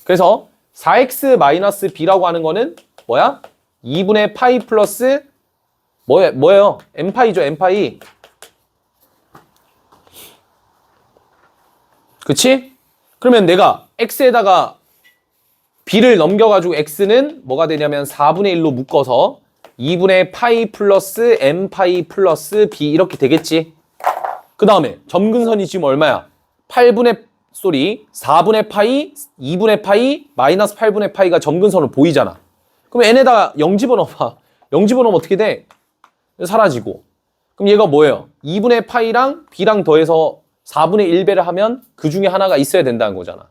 그래서 4x-b라고 하는 거는 뭐야? 2분의 파이 플러스 뭐예요? n파이죠, n파이. 그치? 그러면 내가 x에다가 b를 넘겨가지고 x는 뭐가 되냐면 4분의 1로 묶어서 2분의 파이 플러스 n파이 플러스 b 이렇게 되겠지? 그 다음에 점근선이 지금 얼마야? 4분의 파이, 2분의 파이, 마이너스 8분의 파이가 점근선으로 보이잖아. 그럼 n에다가 0 집어넣어봐. 0 집어넣으면 어떻게 돼? 사라지고. 그럼 얘가 뭐예요? 2분의 파이랑 b랑 더해서 4분의 1배를 하면 그 중에 하나가 있어야 된다는 거잖아.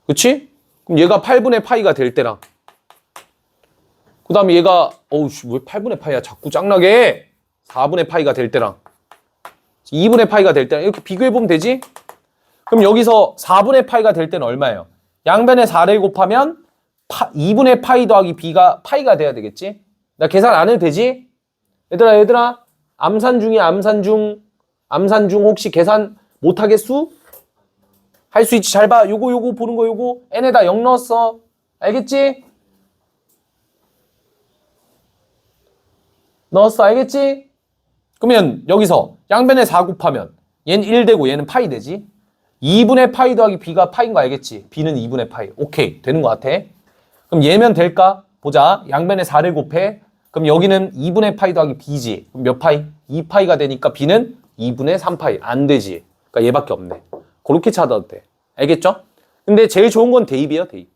그치? 그럼 얘가 8분의 파이가 될 때랑 그 다음에 얘가 어우씨 왜 8분의 파이야 자꾸 짱나게 해. 4분의 파이가 될 때랑 2분의 파이가 될 때랑 이렇게 비교해보면 되지? 그럼 여기서 4분의 파이가 될 때는 얼마예요? 양변에 4를 곱하면 2분의 파이 더하기 b가 파이가 돼야 되겠지? 나 계산 안 해도 되지? 얘들아 암산 중이야 암산 중 혹시 계산 못하겠수? 할 수 있지. 잘 봐. 요거 보는 거 요거 n에다 0 넣었어. 알겠지? 넣었어. 알겠지? 그러면 여기서 양변에 4 곱하면 얘는 1 되고 얘는 파이 되지. 2분의 파이 더하기 b가 파이인 거 알겠지? b는 2분의 파이. 오케이. 되는 거 같아. 그럼 얘면 될까? 보자. 양변에 4를 곱해. 그럼 여기는 2분의 파이 더하기 b지. 그럼 몇 파이? 2파이가 되니까 b는 2분의 3파이. 안 되지. 그러니까 얘밖에 없네. 그렇게 찾아도 돼. 알겠죠? 근데 제일 좋은 건 대입이에요, 대입.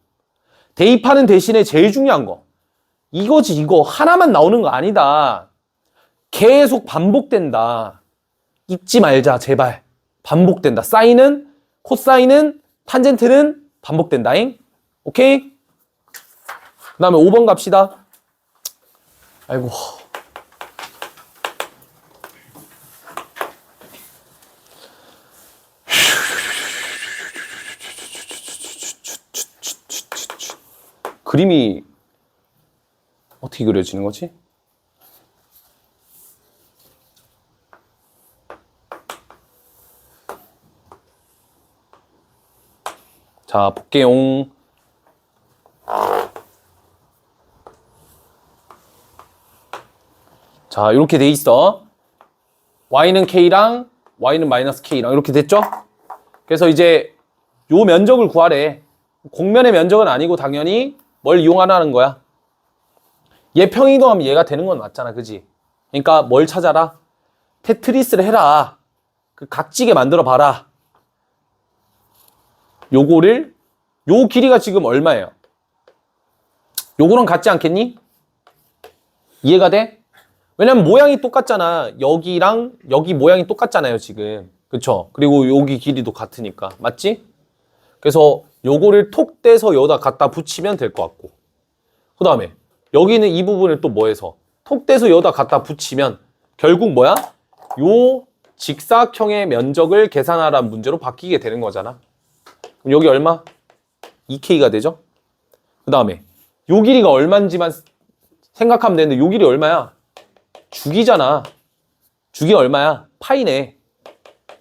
대입하는 대신에 제일 중요한 거. 이거지, 이거. 하나만 나오는 거 아니다. 계속 반복된다. 잊지 말자, 제발. 반복된다. 사인은, 코사인은, 탄젠트는 반복된다잉. 오케이? 그 다음에 5번 갑시다. 아이고. 그림이 어떻게 그려지는 거지? 자, 볼게용. 자, 이렇게 돼 있어. y는 k랑 y는 마이너스 k랑 이렇게 됐죠? 그래서 이제 요 면적을 구하래. 공면의 면적은 아니고 당연히 뭘 이용하라는 거야? 얘 평이동하면 얘가 되는 건 맞잖아, 그지? 그러니까 뭘 찾아라? 테트리스를 해라. 그 각지게 만들어 봐라. 요거를 요 길이가 지금 얼마예요? 요거랑 같지 않겠니? 이해가 돼? 왜냐면 모양이 똑같잖아. 여기랑 여기 모양이 똑같잖아요, 지금. 그쵸? 그리고 여기 길이도 같으니까. 맞지? 그래서 요거를 톡 떼서 여기다 갖다 붙이면 될 것 같고. 그 다음에 여기는 이 부분을 또 뭐 해서 톡 떼서 여기다 갖다 붙이면 결국 뭐야? 요 직사각형의 면적을 계산하라는 문제로 바뀌게 되는 거잖아. 그럼 여기 얼마? 2K가 되죠? 그 다음에 요 길이가 얼마인지만 생각하면 되는데 요 길이 얼마야? 주기잖아. 주기 얼마야? 파이네.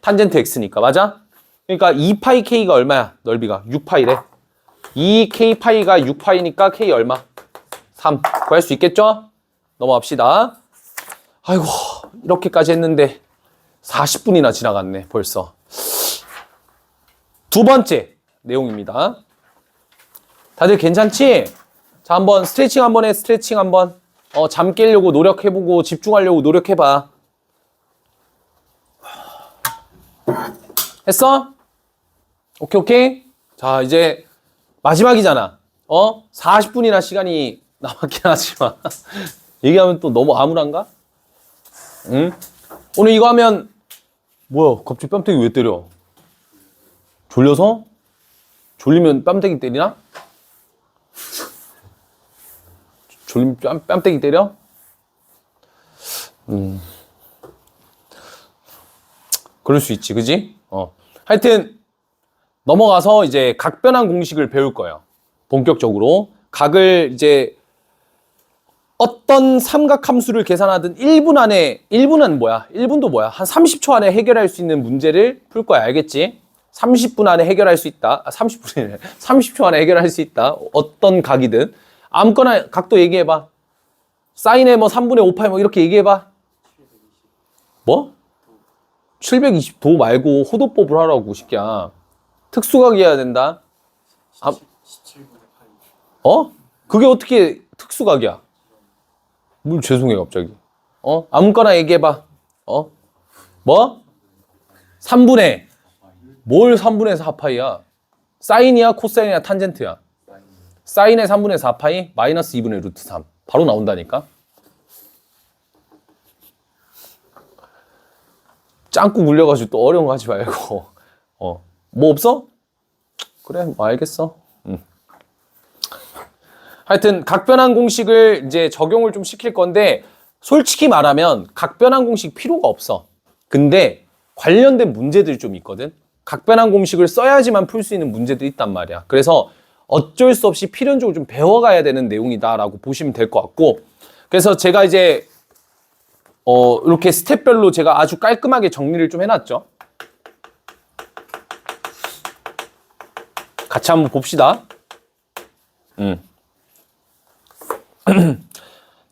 탄젠트 x니까. 맞아? 그러니까 2파이 k가 얼마야? 넓이가 6파이래. 2k 파이가 6파이니까 k 얼마? 3. 구할 수 있겠죠? 넘어갑시다. 아이고, 이렇게까지 했는데 40분이나 지나갔네, 벌써. 두 번째 내용입니다. 다들 괜찮지? 자, 한번 스트레칭 한번 해, 스트레칭 한번. 잠 깨려고 노력해보고 집중하려고 노력해봐. 했어? 오케이, 오케이. 자, 이제 마지막이잖아. 40분이나 시간이 남았긴 하지만 얘기하면 또 너무 암울한가? 응? 오늘 이거 하면 뭐야, 갑자기 뺨때기 왜 때려? 졸려서? 졸리면 뺨때기 때리나? 졸리면 뺨때기 때려? 그럴 수 있지, 그지? 하여튼 넘어가서 이제 각변환 공식을 배울 거예요. 본격적으로 각을 이제 어떤 삼각함수를 계산하든 1분 안에 1분은 뭐야? 1분도 뭐야? 한 30초 안에 해결할 수 있는 문제를 풀 거야. 알겠지? 30분 안에 해결할 수 있다. 30분이네. 30초 안에 해결할 수 있다. 어떤 각이든 아무거나 각도 얘기해봐. 사인의 뭐 3분의 5파이 뭐 이렇게 얘기해봐. 뭐? 720도 말고 호도법을 하라고, 새끼야. 특수각이어야 된다. 그게 어떻게 특수각이야? 뭘 죄송해, 갑자기. 아무거나 얘기해봐. 뭐? 3분의. 뭘 3분의 4파이야? 사인이야, 코사인이야, 탄젠트야? 사인의 3분의 4파이, 마이너스 2분의 루트 3. 바로 나온다니까? 짱구 굴려가지고 또 어려운 거 하지 말고. 뭐 없어? 그래, 뭐 알겠어. 하여튼 각변환 공식을 이제 적용을 좀 시킬 건데 솔직히 말하면 각변환 공식 필요가 없어. 근데 관련된 문제들이 좀 있거든. 각변환 공식을 써야지만 풀 수 있는 문제들이 있단 말이야. 그래서 어쩔 수 없이 필연적으로 좀 배워가야 되는 내용이다라고 보시면 될 것 같고, 그래서 제가 이제 이렇게 스텝별로 제가 아주 깔끔하게 정리를 좀 해놨죠. 같이 한번 봅시다.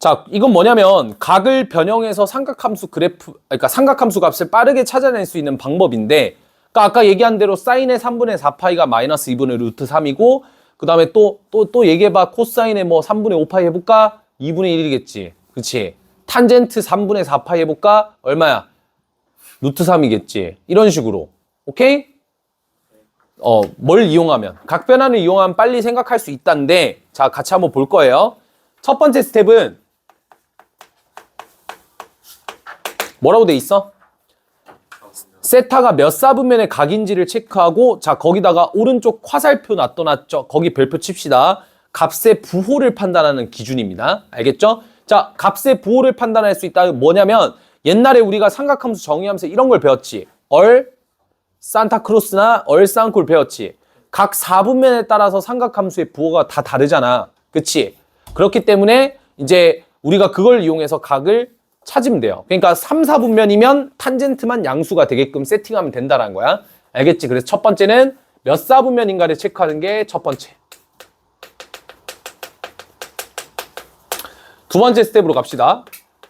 자, 이건 뭐냐면 각을 변형해서 삼각함수 그러니까 삼각함수 값을 빠르게 찾아낼 수 있는 방법인데, 그러니까 아까 얘기한 대로 사인의 3분의 4파이가 마이너스 2분의 루트 3이고, 그 다음에 또 얘기해봐. 코사인의 뭐 3분의 5파이 해볼까? 2분의 1이겠지. 그치? 탄젠트 3분의 4파이 해볼까? 얼마야? 루트 3이겠지. 이런 식으로. 오케이? 뭘 이용하면? 각변환을 이용하면 빨리 생각할 수 있다는데, 자, 같이 한번 볼 거예요. 첫 번째 스텝은 뭐라고 돼 있어? 세타가 몇 사분면의 각인지를 체크하고, 자, 거기다가 오른쪽 화살표 놔둬놨죠. 거기 별표 칩시다. 값의 부호를 판단하는 기준입니다. 알겠죠? 자, 값의 부호를 판단할 수 있다. 뭐냐면 옛날에 우리가 삼각함수 정의하면서 이런 걸 배웠지. 산타크로스나 쌍콜 배웠지. 각 4분면에 따라서 삼각함수의 부호가 다 다르잖아. 그치? 그렇기 때문에 이제 우리가 그걸 이용해서 각을 찾으면 돼요. 그러니까 3, 4분면이면 탄젠트만 양수가 되게끔 세팅하면 된다는 거야. 알겠지? 그래서 첫 번째는 몇 사분면인가를 체크하는 게 첫 번째. 두 번째 스텝으로 갑시다.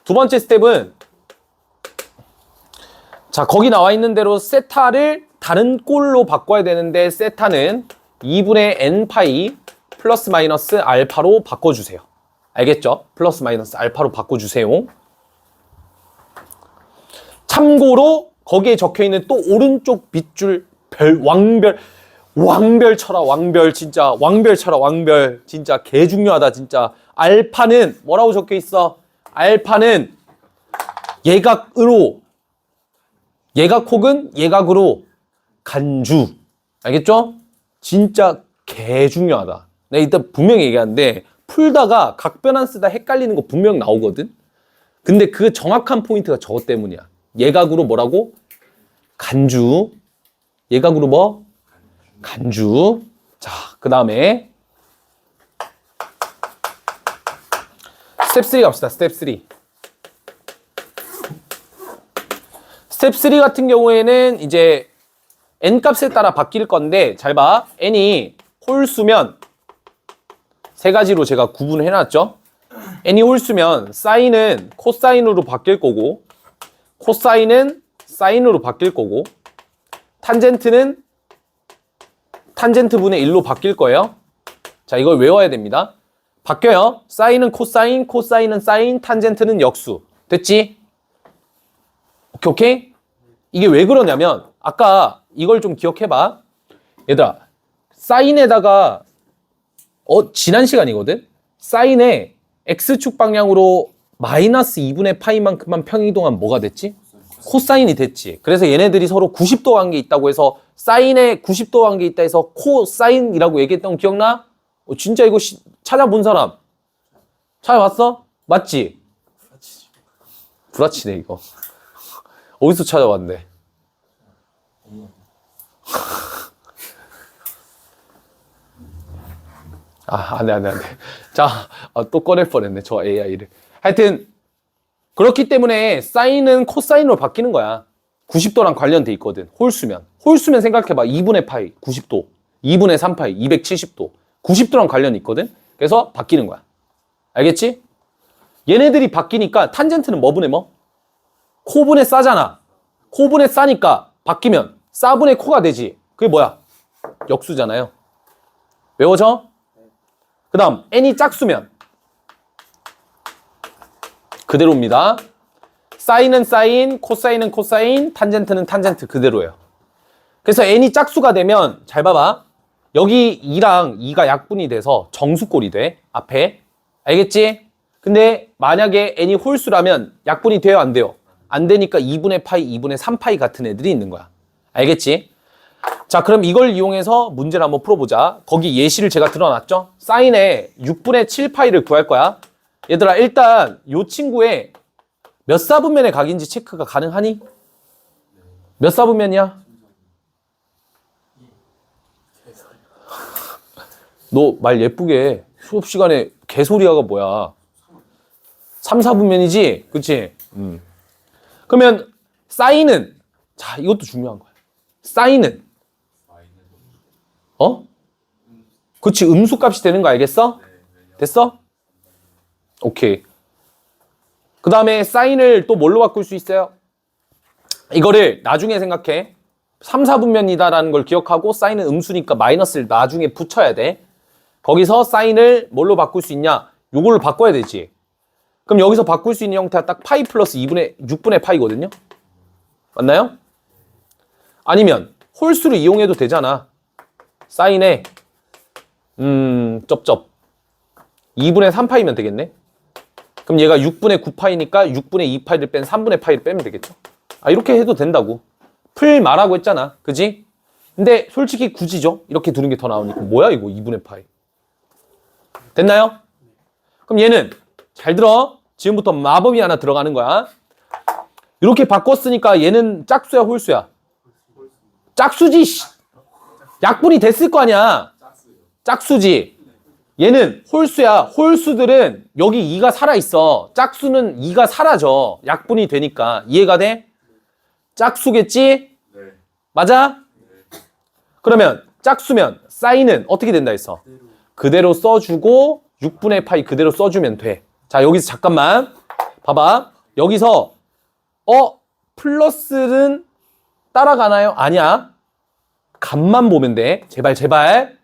두 번째 스텝은 자, 거기 나와 있는 대로 세타를 다른 꼴로 바꿔야 되는데 세타는 2분의 n파이 플러스 마이너스 알파로 바꿔주세요. 알겠죠? 플러스 마이너스 알파로 바꿔주세요. 참고로 거기에 적혀있는 또 오른쪽 밑줄 왕별 쳐라 왕별 진짜 왕별 쳐라 왕별 진짜 개 중요하다 진짜. 알파는 뭐라고 적혀있어? 알파는 예각으로 예각 혹은 예각으로 간주. 알겠죠? 진짜 개 중요하다. 내가 이따 분명히 얘기하는데 풀다가 각변환 쓰다 헷갈리는 거 분명 나오거든. 근데 그 정확한 포인트가 저것 때문이야. 예각으로 뭐라고? 간주. 예각으로 뭐? 간주. 자, 그 다음에 스텝 3 갑시다. 스텝 3. 스텝 3 같은 경우에는 이제 n 값에 따라 바뀔 건데 잘 봐. n이 홀수면 세 가지로 제가 구분을 해놨죠. n이 홀수면 사인은 코사인으로 바뀔 거고 코사인은 사인으로 바뀔 거고 탄젠트는 탄젠트 분의 1로 바뀔 거예요. 자, 이걸 외워야 됩니다. 바뀌어요. 사인은 코사인, 코사인은 사인, 탄젠트는 역수. 됐지? 오케이, 오케이? 이게 왜 그러냐면 아까 이걸 좀 기억해봐. 얘들아, 사인에다가 지난 시간이거든? 사인에 x축 방향으로 마이너스 2분의 파이만큼만 평이동하면 뭐가 됐지? 코사인이 됐지. 그래서 얘네들이 서로 90도 관계 있다고 해서 사인에 90도 관계 있다 해서 코사인이라고 얘기했던 거 기억나? 진짜 이거 찾아본 사람 찾아봤어? 맞지? 불아치네 이거. 어디서 찾아봤는데? 안 돼. 자, 또 꺼낼 뻔했네 저 AI를. 하여튼 그렇기 때문에 사인은 코사인으로 바뀌는 거야. 90도랑 관련돼 있거든. 홀수면 생각해봐. 2분의 파이 90도, 2분의 3파이 270도, 90도랑 관련이 있거든. 그래서 바뀌는 거야. 알겠지? 얘네들이 바뀌니까 탄젠트는 뭐분의 뭐? 코분의 싸잖아. 코분의 싸니까 바뀌면 싸분의 코가 되지. 그게 뭐야? 역수잖아요. 외워져? 그 다음 n이 짝수면 그대로입니다. 사인은 사인, 코사인은 코사인, 탄젠트는 탄젠트 그대로예요. 그래서 n이 짝수가 되면 잘 봐봐. 여기 2랑 2가 약분이 돼서 정수꼴이 돼. 앞에. 알겠지? 근데 만약에 n이 홀수라면 약분이 돼요? 안 돼요? 안 되니까 2분의 파이, 2분의 3파이 같은 애들이 있는 거야. 알겠지? 자, 그럼 이걸 이용해서 문제를 한번 풀어보자. 거기 예시를 제가 들어놨죠? 사인에 6분의 7파이를 구할 거야. 얘들아, 일단 이 친구의 몇 사분면의 각인지 체크가 가능하니? 몇 사분면이야? 너 말 예쁘게 해. 수업 시간에 개소리야가 뭐야? 3, 4분면이지? 그치? 그러면 사인은 자, 이것도 중요한 거야. 사인은 그치, 음수값이 되는 거 알겠어? 됐어? 오케이. 그 다음에 사인을 또 뭘로 바꿀 수 있어요? 이거를 나중에 생각해. 3, 4분면이다라는 걸 기억하고 사인은 음수니까 마이너스를 나중에 붙여야 돼. 거기서 사인을 뭘로 바꿀 수 있냐? 요걸로 바꿔야 되지. 그럼 여기서 바꿀 수 있는 형태가 딱 파이 플러스 6분의 파이거든요? 맞나요? 아니면 홀수를 이용해도 되잖아. 사인에 2분의 3파이면 되겠네. 그럼 얘가 6분의 9파이니까 6분의 2파이를 뺀 3분의 파이를 빼면 되겠죠. 이렇게 해도 된다고. 풀 말하고 했잖아. 그지? 근데 솔직히 굳이죠. 이렇게 두는 게 더 나오니까. 뭐야 이거 2분의 파이. 됐나요? 그럼 얘는 잘 들어. 지금부터 마법이 하나 들어가는 거야. 이렇게 바꿨으니까 얘는 짝수야 홀수야? 짝수지. 약분이 됐을 거 아니야. 짝수지. 얘는 홀수야. 홀수들은 여기 2가 살아있어. 짝수는 2가 사라져. 약분이 되니까. 이해가 돼? 짝수겠지? 네. 맞아? 네. 그러면 짝수면 사인은 어떻게 된다 했어? 그대로 써주고 6분의 파이 그대로 써주면 돼. 자, 여기서 잠깐만 봐봐. 여기서 플러스는 따라가나요? 아니야. 값만 보면 돼. 제발 제발.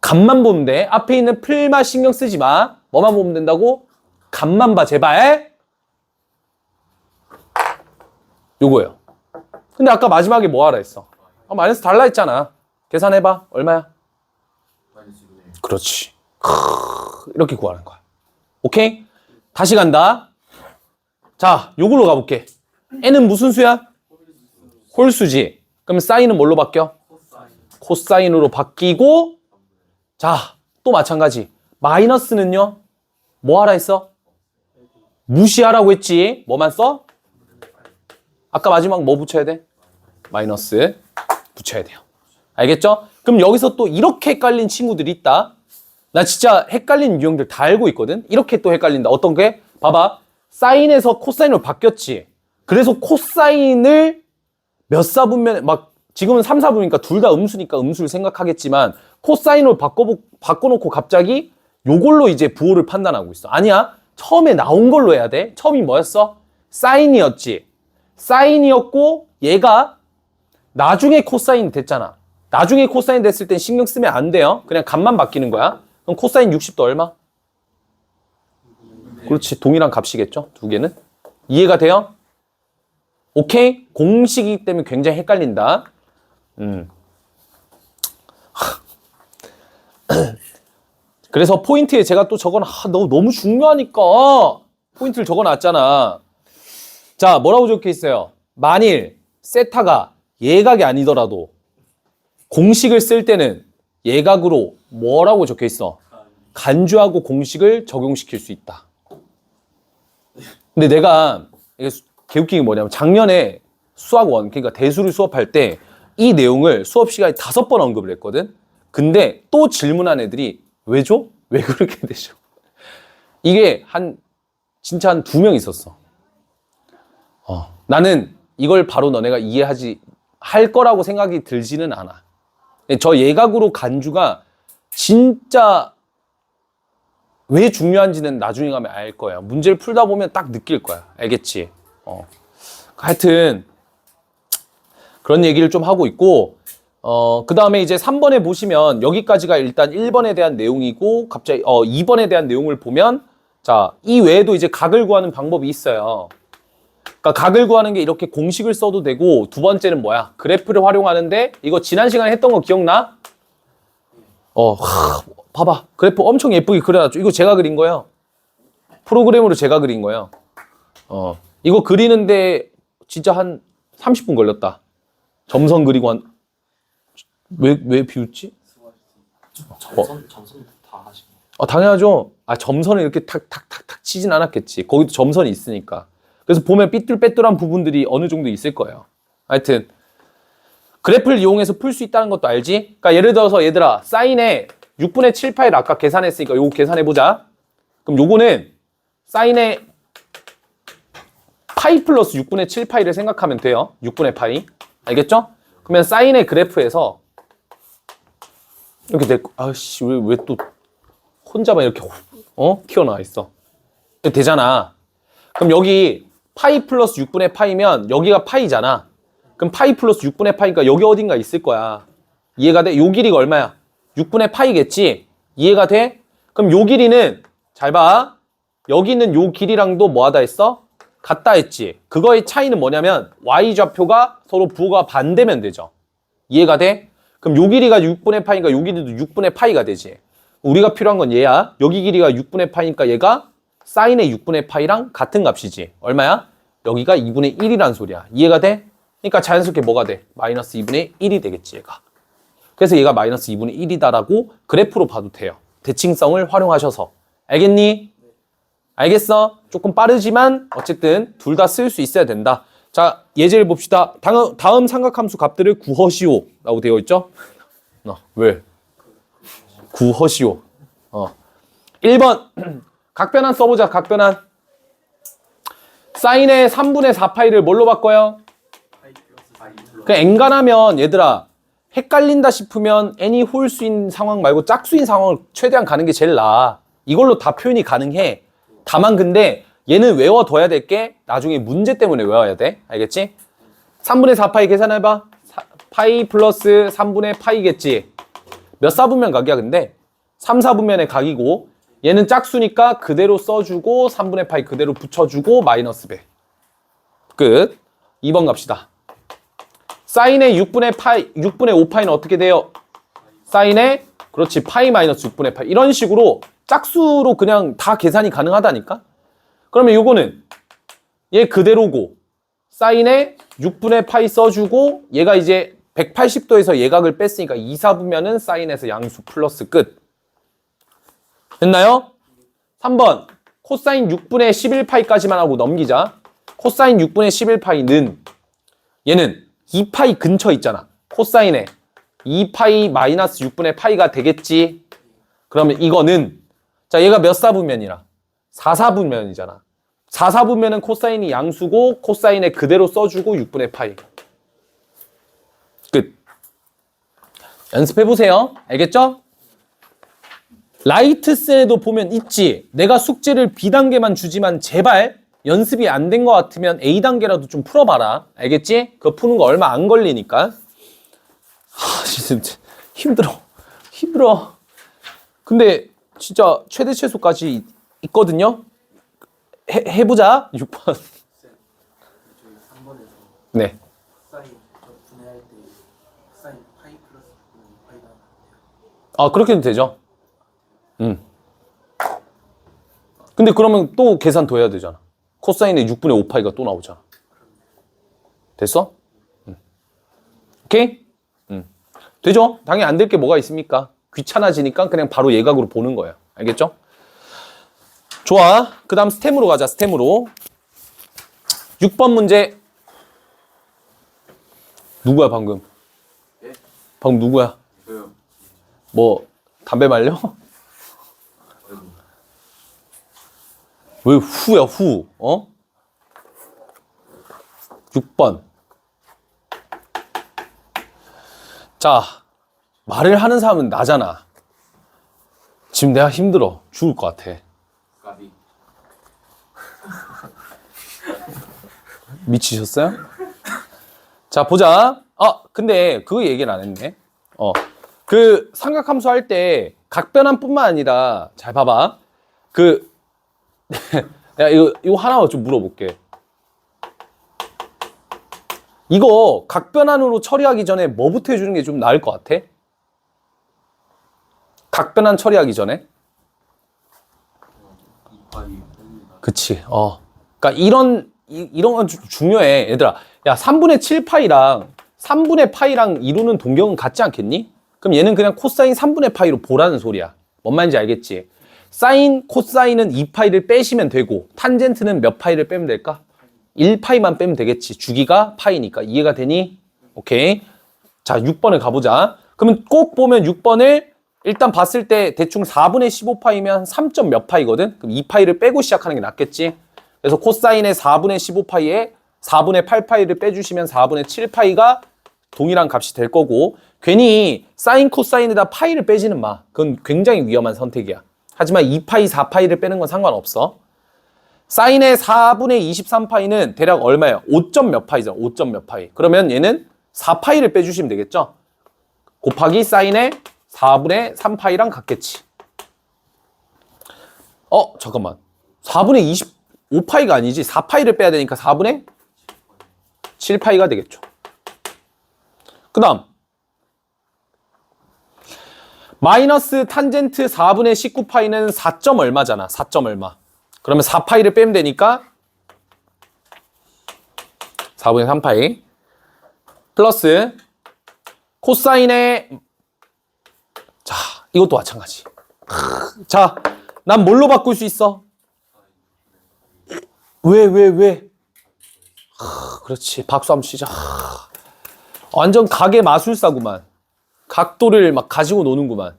값만 보면 돼. 앞에 있는 풀만 신경 쓰지 마. 뭐만 보면 된다고? 값만 봐 제발. 요거예요. 근데 아까 마지막에 뭐 하라 했어? 마이너스 달라 했잖아. 계산해봐. 얼마야? 그렇지. 이렇게 구하는 거야. 오케이? 다시 간다. 자, 요걸로 가볼게. n은 무슨 수야? 홀수지. 그럼 사인은 뭘로 바뀌어? 코사인으로 바뀌고, 자, 또 마찬가지. 마이너스는요? 뭐 하라 했어? 무시하라고 했지. 뭐만 써? 아까 마지막 뭐 붙여야 돼? 마이너스 붙여야 돼요. 알겠죠? 그럼 여기서 또 이렇게 헷갈린 친구들이 있다. 나 진짜 헷갈린 유형들 다 알고 있거든? 이렇게 또 헷갈린다. 어떤 게? 봐봐. 사인에서 코사인으로 바뀌었지. 그래서 코사인을 몇 사분면, 막, 지금은 3, 4분이니까 둘 다 음수니까 음수를 생각하겠지만, 코사인으로 바꿔놓고 갑자기 요걸로 이제 부호를 판단하고 있어. 아니야. 처음에 나온 걸로 해야 돼. 처음이 뭐였어? 사인이었지. 사인이었고, 얘가 나중에 코사인 됐잖아. 나중에 코사인 됐을 땐 신경 쓰면 안 돼요. 그냥 값만 바뀌는 거야. 그럼 코사인 60도 얼마? 그렇지. 동일한 값이겠죠? 두 개는. 이해가 돼요? 오케이? 공식이기 때문에 굉장히 헷갈린다. 그래서 포인트에 제가 또 너무 중요하니까 포인트를 적어놨잖아. 자, 뭐라고 적혀 있어요? 만일 세타가 예각이 아니더라도 공식을 쓸 때는 예각으로 뭐라고 적혀 있어? 간주하고 공식을 적용시킬 수 있다. 근데 내가 이게 개웃긴 게 뭐냐면 작년에 수학 1, 그러니까 대수를 수업할 때 이 내용을 수업 시간에 5번 언급을 했거든. 근데 또 질문한 애들이 왜 줘? 왜 그렇게 되죠? 이게 진짜 한 2명 있었어. 나는 이걸 바로 너네가 할 거라고 생각이 들지는 않아. 저 예각으로 간주가 진짜 왜 중요한지는 나중에 가면 알 거야. 문제를 풀다 보면 딱 느낄 거야. 알겠지? 하여튼 그런 얘기를 좀 하고 있고, 그 다음에 이제 3번에 보시면 여기까지가 일단 1번에 대한 내용이고, 갑자기 2번에 대한 내용을 보면, 자, 이 외에도 이제 각을 구하는 방법이 있어요. 그러니까 각을 구하는 게 이렇게 공식을 써도 되고, 두 번째는 뭐야? 그래프를 활용하는데, 이거 지난 시간에 했던 거 기억나? 봐봐. 그래프 엄청 예쁘게 그려놨죠. 이거 제가 그린 거예요. 프로그램으로 제가 그린 거예요. 이거 그리는데 진짜 한 30분 걸렸다. 점선 그리고 왜 비웃지? 점선 다 하신 거예요? 당연하죠. 점선을 이렇게 탁탁탁탁 치진 않았겠지. 거기도 점선이 있으니까. 그래서 보면 삐뚤빼뚤한 부분들이 어느 정도 있을 거예요. 하여튼 그래프를 이용해서 풀 수 있다는 것도 알지? 그러니까 예를 들어서 얘들아, 사인의 6분의 7파이를 아까 계산했으니까 요거 계산해보자. 그럼 요거는 사인의 파이 플러스 6분의 7파이를 생각하면 돼요. 6분의 파이. 알겠죠? 그러면 사인의 그래프에서 이렇게 왜 또 혼자만 이렇게 튀어나와 있어. 되잖아. 그럼 여기 파이 플러스 6분의 파이면 여기가 파이잖아. 그럼 파이 플러스 6분의 파이니까 여기 어딘가 있을 거야. 이해가 돼? 요 길이가 얼마야? 6분의 파이겠지? 이해가 돼? 그럼 요 길이는 잘 봐. 여기 있는 요 길이랑도 뭐 하다 했어? 같다 했지. 그거의 차이는 뭐냐면 y좌표가 서로 부호가 반대면 되죠. 이해가 돼? 그럼 요 길이가 6분의 파이니까 요 길이도 6분의 파이가 되지. 우리가 필요한 건 얘야. 여기 길이가 6분의 파이니까 얘가 사인의 6분의 파이랑 같은 값이지. 얼마야? 여기가 2분의 1이란 소리야. 이해가 돼? 그러니까 자연스럽게 뭐가 돼? 마이너스 2분의 1이 되겠지, 얘가. 그래서 얘가 마이너스 2분의 1이다라고 그래프로 봐도 돼요. 대칭성을 활용하셔서. 알겠니? 알겠어? 조금 빠르지만 어쨌든 둘 다 쓸 수 있어야 된다. 자, 예제를 봅시다. 다음 삼각함수 값들을 구하시오 라고 되어 있죠? 왜? 구하시오. 1번 각변환 써보자. 각변환. 사인의 3분의 4파이를 뭘로 바꿔요? 그냥 엔간하면 얘들아 헷갈린다 싶으면 n이 홀수인 상황 말고 짝수인 상황을 최대한 가는 게 제일 나아. 이걸로 다 표현이 가능해. 다만 근데 얘는 외워둬야 될 게 나중에 문제 때문에 외워야 돼. 알겠지? 3분의 4파이 계산해봐. 파이 플러스 3분의 파이겠지. 몇 사분면 각이야 근데? 3, 4분면의 각이고 얘는 짝수니까 그대로 써주고 3분의 파이 그대로 붙여주고 마이너스 배. 끝. 2번 갑시다. 사인의 6분의 5파이는 어떻게 돼요? 사인의 그렇지 파이 마이너스 6분의 파이. 이런 식으로 짝수로 그냥 다 계산이 가능하다니까? 그러면 요거는 얘 그대로고 사인의 6분의 파이 써주고 얘가 이제 180도에서 예각을 뺐으니까 2, 4분면은 사인에서 양수 플러스 끝. 됐나요? 3번 코사인 6분의 11파이까지만 하고 넘기자. 코사인 6분의 11파이는 얘는 2파이 근처 있잖아. 코사인에 2파이 마이너스 6분의 파이가 되겠지. 그러면 이거는 자 얘가 몇 사분면이라? 4사분면이잖아. 4사분면은 코사인이 양수고 코사인에 그대로 써주고 6분의 파이. 끝. 연습해보세요. 알겠죠? 라이트스에도 보면 있지. 내가 숙제를 B단계만 주지만 제발 연습이 안 된 것 같으면 A단계라도 좀 풀어봐라. 알겠지? 그거 푸는 거 얼마 안 걸리니까. 진짜 힘들어. 근데 진짜 최대 최소까지 있거든요. 해보자. 6번. 저희 3번에서 네. 사인 분해할 때 사인 파이 플러스 6분의 파이가 나왔는데요. 아, 그렇게도 되죠. 근데 그러면 또 계산 더 해야 되잖아. 코사인의 6분의 5파이가 또 나오잖아. 됐어? 오케이? 되죠? 당연히 안 될 게 뭐가 있습니까? 귀찮아지니까 그냥 바로 예각으로 보는 거예요. 알겠죠? 좋아. 그 다음 스템으로 가자. 스템으로. 6번 문제. 누구야 방금? 예? 방금 누구야? 저요. 뭐 담배 말려? 왜 후야 후? 어? 6번. 자, 말을 하는 사람은 나잖아. 지금 내가 힘들어. 죽을 것 같아. 까비. 미치셨어요? 자, 보자. 근데 그거 얘기를 안 했네. 그 삼각함수 할 때 각변환뿐만 아니라 잘 봐봐. 야, 이거 하나만 좀 물어볼게. 이거 각변환으로 처리하기 전에 뭐부터 해주는 게 좀 나을 것 같아? 각변환 처리하기 전에? 그치. 그러니까 이런 건 중요해. 얘들아. 야, 3분의 7파이랑 3분의 파이랑 이루는 동경은 같지 않겠니? 그럼 얘는 그냥 코사인 3분의 파이로 보라는 소리야. 뭔 말인지 알겠지? 사인, 코사인은 2파이를 빼시면 되고 탄젠트는 몇 파이를 빼면 될까? 1파이만 빼면 되겠지. 주기가 파이니까. 이해가 되니? 오케이. 자, 6번을 가보자. 그러면 꼭 보면 6번을 일단 봤을 때 대충 4분의 15파이면 3점 몇 파이거든? 그럼 2파이를 빼고 시작하는 게 낫겠지? 그래서 코사인의 4분의 15파이에 4분의 8파이를 빼주시면 4분의 7파이가 동일한 값이 될 거고 괜히 사인, 코사인에다 파이를 빼지는 마. 그건 굉장히 위험한 선택이야. 하지만 2파이, 4파이를 빼는 건 상관없어. 사인의 4분의 23파이는 대략 얼마예요? 5점 몇 파이잖아. 5점 몇 파이. 그러면 얘는 4파이를 빼주시면 되겠죠? 곱하기 사인의 4분의 3파이랑 같겠지. 잠깐만. 4분의 25파이가 아니지. 4파이를 빼야 되니까 4분의 7파이가 되겠죠. 그 다음 마이너스 탄젠트 4분의 19파이는 4점 얼마잖아. 4점 얼마. 그러면 4파이를 빼면 되니까 4분의 3파이 플러스 코사인의 자, 이것도 마찬가지. 자, 난 뭘로 바꿀 수 있어? 왜? 그렇지. 박수 한번 치자. 완전 각의 마술사구만. 각도를 막 가지고 노는구만.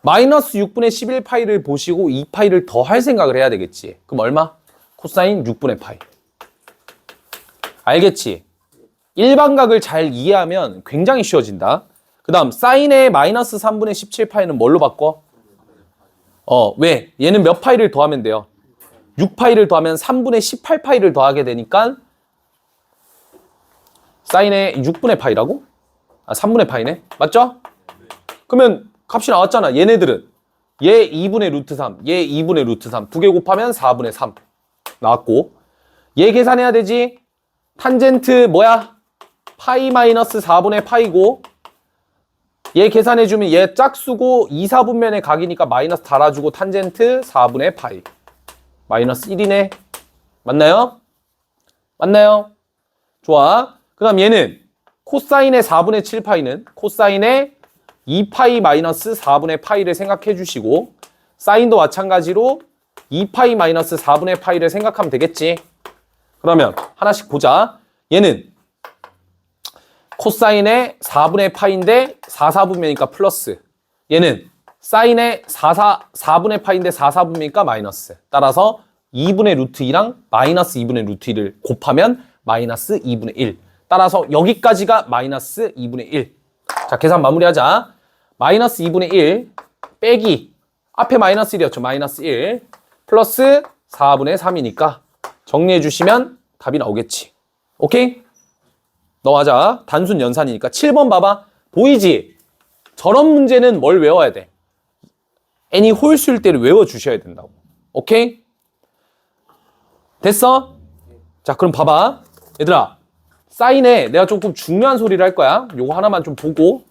마이너스 6분의 11파이를 보시고 2파이를 더 할 생각을 해야 되겠지. 그럼 얼마? 코사인 6분의 파이. 알겠지? 일반각을 잘 이해하면 굉장히 쉬워진다. 그 그 다음 사인의 마이너스 3분의 17파이는 뭘로 바꿔? 왜? 얘는 몇 파이를 더하면 돼요? 6파이를 더하면 3분의 18파이를 더하게 되니까 사인의 6분의 파이라고? 3분의 파이네. 맞죠? 그러면 값이 나왔잖아. 얘네들은 얘 2분의 루트 3, 얘 2분의 루트 3 두 개 곱하면 4분의 3 나왔고, 얘 계산해야 되지. 탄젠트 뭐야? 파이 마이너스 4분의 파이고, 얘 계산해주면 얘 짝수고 2, 4분면의 각이니까 마이너스 달아주고 탄젠트 4분의 파이 마이너스 1이네. 맞나요? 맞나요? 좋아. 그 다음 얘는 코사인의 4분의 7파이는 코사인의 2파이 마이너스 4분의 파이를 생각해 주시고, 사인도 마찬가지로 2파이 마이너스 4분의 파이를 생각하면 되겠지. 그러면 하나씩 보자. 얘는 코사인의 4분의 파인데 4, 4분면이니까 플러스. 얘는 사인의 4분의 파인데 4, 4분면이니까 마이너스. 따라서 2분의 루트 2랑 마이너스 2분의 루트 2를 곱하면 마이너스 2분의 1. 따라서 여기까지가 마이너스 2분의 1. 자, 계산 마무리하자. 마이너스 2분의 1 빼기 앞에 마이너스 1이었죠. 마이너스 1 플러스 4분의 3이니까 정리해 주시면 답이 나오겠지. 오케이? 넣어하자. 단순 연산이니까. 7번 봐봐. 보이지? 저런 문제는 뭘 외워야 돼? n이 홀수일 때를 외워주셔야 된다고. 오케이? 됐어? 자, 그럼 봐봐. 얘들아, 사인에 내가 조금 중요한 소리를 할 거야. 요거 하나만 좀 보고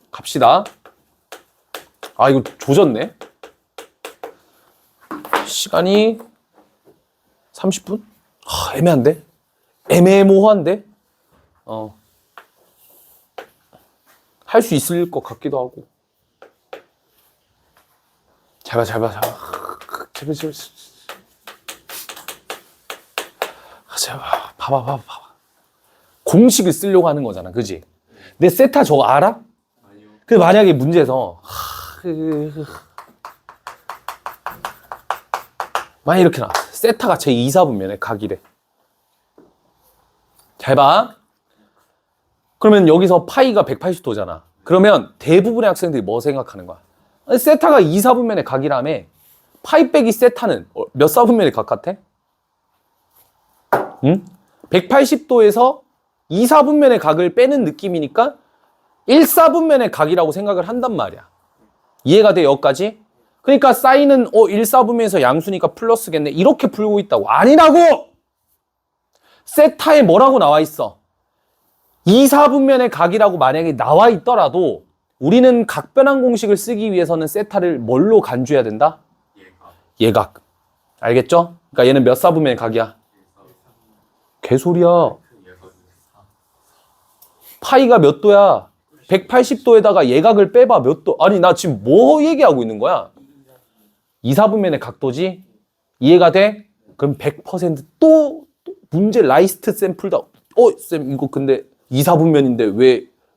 갑시다. 아, 이거 조졌네. 시간이 30분? 애매한데? 애매모호한데? 할 수 있을 것 같기도 하고. 잘 봐. 제발. 봐봐. 공식을 쓰려고 하는 거잖아. 그지? 내 세타 저거 알아? 아니요. 근데 만약에 문제에서 만약 이렇게 나왔어. 세타가 제 2, 4분면에 각이래. 잘 봐. 그러면 여기서 파이가 180도잖아. 그러면 대부분의 학생들이 뭐 생각하는 거야? 아니, 세타가 2, 4분면의 각이라며 파이 빼기 세타는 몇 4분면의 각 같아? 응? 180도에서 2, 4분면의 각을 빼는 느낌이니까 1, 4분면의 각이라고 생각을 한단 말이야. 이해가 돼, 여기까지? 그러니까 사인은 1, 4분면에서 양수니까 플러스겠네. 이렇게 풀고 있다고. 아니라고! 세타에 뭐라고 나와 있어? 2, 4분면의 각이라고 만약에 나와 있더라도 우리는 각변환 공식을 쓰기 위해서는 세타를 뭘로 간주해야 된다? 예각. 알겠죠? 그러니까 얘는 몇 4분면의 각이야? 개소리야. 파이가 몇 도야? 180도에다가 예각을 빼봐. 몇 도? 아니, 나 지금 뭐 얘기하고 있는 거야? 2, 4분면의 각도지? 이해가 돼? 그럼 100% 문제 라이스트 샘플다. 쌤, 이거 근데 2, 4분면인데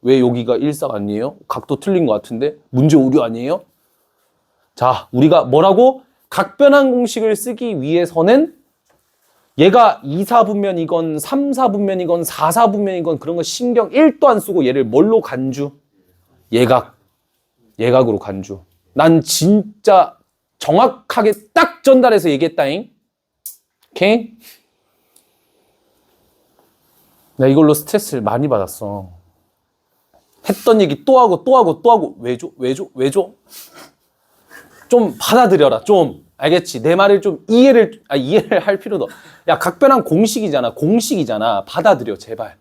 왜 여기가 1, 4 아니에요? 각도 틀린 것 같은데? 문제 오류 아니에요? 자, 우리가 뭐라고? 각변환 공식을 쓰기 위해서는 얘가 2, 4분면이건 3, 4분면이건 4, 4분면이건 그런 거 신경 1도 안 쓰고 얘를 뭘로 간주? 예각. 예각으로 간주. 난 진짜 정확하게 딱 전달해서 얘기했다잉. 오케이? 나 이걸로 스트레스를 많이 받았어. 했던 얘기 또 하고 왜 줘? 좀 받아들여라. 좀. 알겠지? 내 말을 좀 이해를 할 필요도. 야, 각변환 공식이잖아. 받아들여, 제발.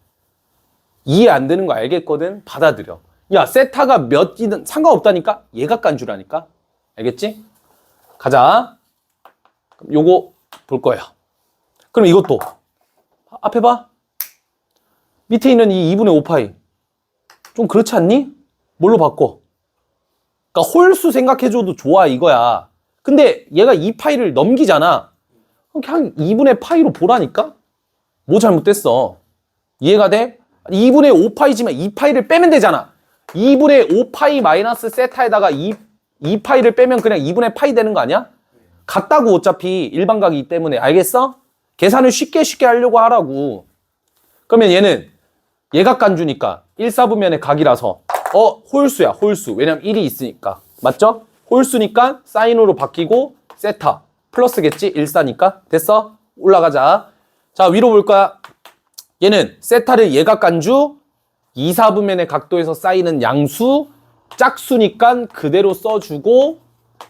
이해 안 되는 거 알겠거든? 받아들여. 야, 세타가 몇이든 상관없다니까? 예각 간주라니까? 알겠지? 가자. 요거 볼 거예요. 그럼 이것도. 앞에 봐. 밑에 있는 이 2분의 5파이. 좀 그렇지 않니? 뭘로 바꿔? 그러니까 홀수 생각해줘도 좋아, 이거야. 근데 얘가 2파이를 넘기잖아. 그냥 2분의 파이로 보라니까? 뭐 잘못됐어? 이해가 돼? 2분의 5파이지만 2파이를 빼면 되잖아. 2분의 5파이 마이너스 세타에다가 2파이를 빼면 그냥 2분의 파이 되는 거 아니야? 같다고 어차피 일반각이기 때문에. 알겠어? 계산을 쉽게 하려고 하라고. 그러면 얘는 예각 간주니까 1, 4분면의 각이라서 홀수야, 홀수. 왜냐면 1이 있으니까. 맞죠? 홀수니까 사인으로 바뀌고 세타. 플러스겠지? 1사니까. 됐어? 올라가자. 자, 위로 볼 거야. 얘는 세타를 예각간주, 2, 4분면의 각도에서 쌓이는 양수, 짝수니까 그대로 써주고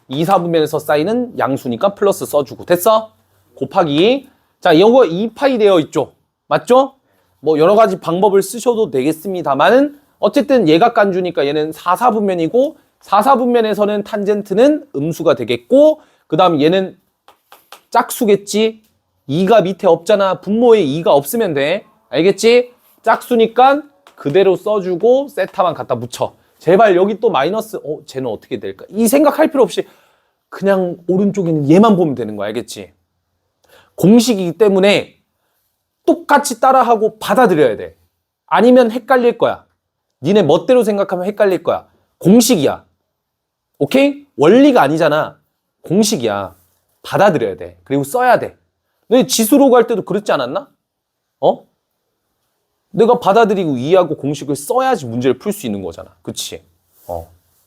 2, 4분면에서 쌓이는 양수니까 플러스 써주고. 됐어? 곱하기. 자, 이거 2파이 되어 있죠? 맞죠? 뭐 여러 가지 방법을 쓰셔도 되겠습니다만 어쨌든 예각간주니까 얘는 4, 4분면이고 4, 4분면에서는 탄젠트는 음수가 되겠고 그 다음 얘는 짝수겠지? 2가 밑에 없잖아. 분모에 2가 없으면 돼. 알겠지? 짝수니까 그대로 써주고 세타만 갖다 붙여. 제발 여기 또 마이너스 쟤는 어떻게 될까? 이 생각할 필요 없이 그냥 오른쪽에는 얘만 보면 되는 거야. 알겠지? 공식이기 때문에 똑같이 따라하고 받아들여야 돼. 아니면 헷갈릴 거야. 니네 멋대로 생각하면 헷갈릴 거야. 공식이야. 오케이? 원리가 아니잖아. 공식이야. 받아들여야 돼. 그리고 써야 돼. 너 지수로 갈 때도 그랬지 않았나? 내가 받아들이고 이해하고 공식을 써야지 문제를 풀 수 있는 거잖아. 그치?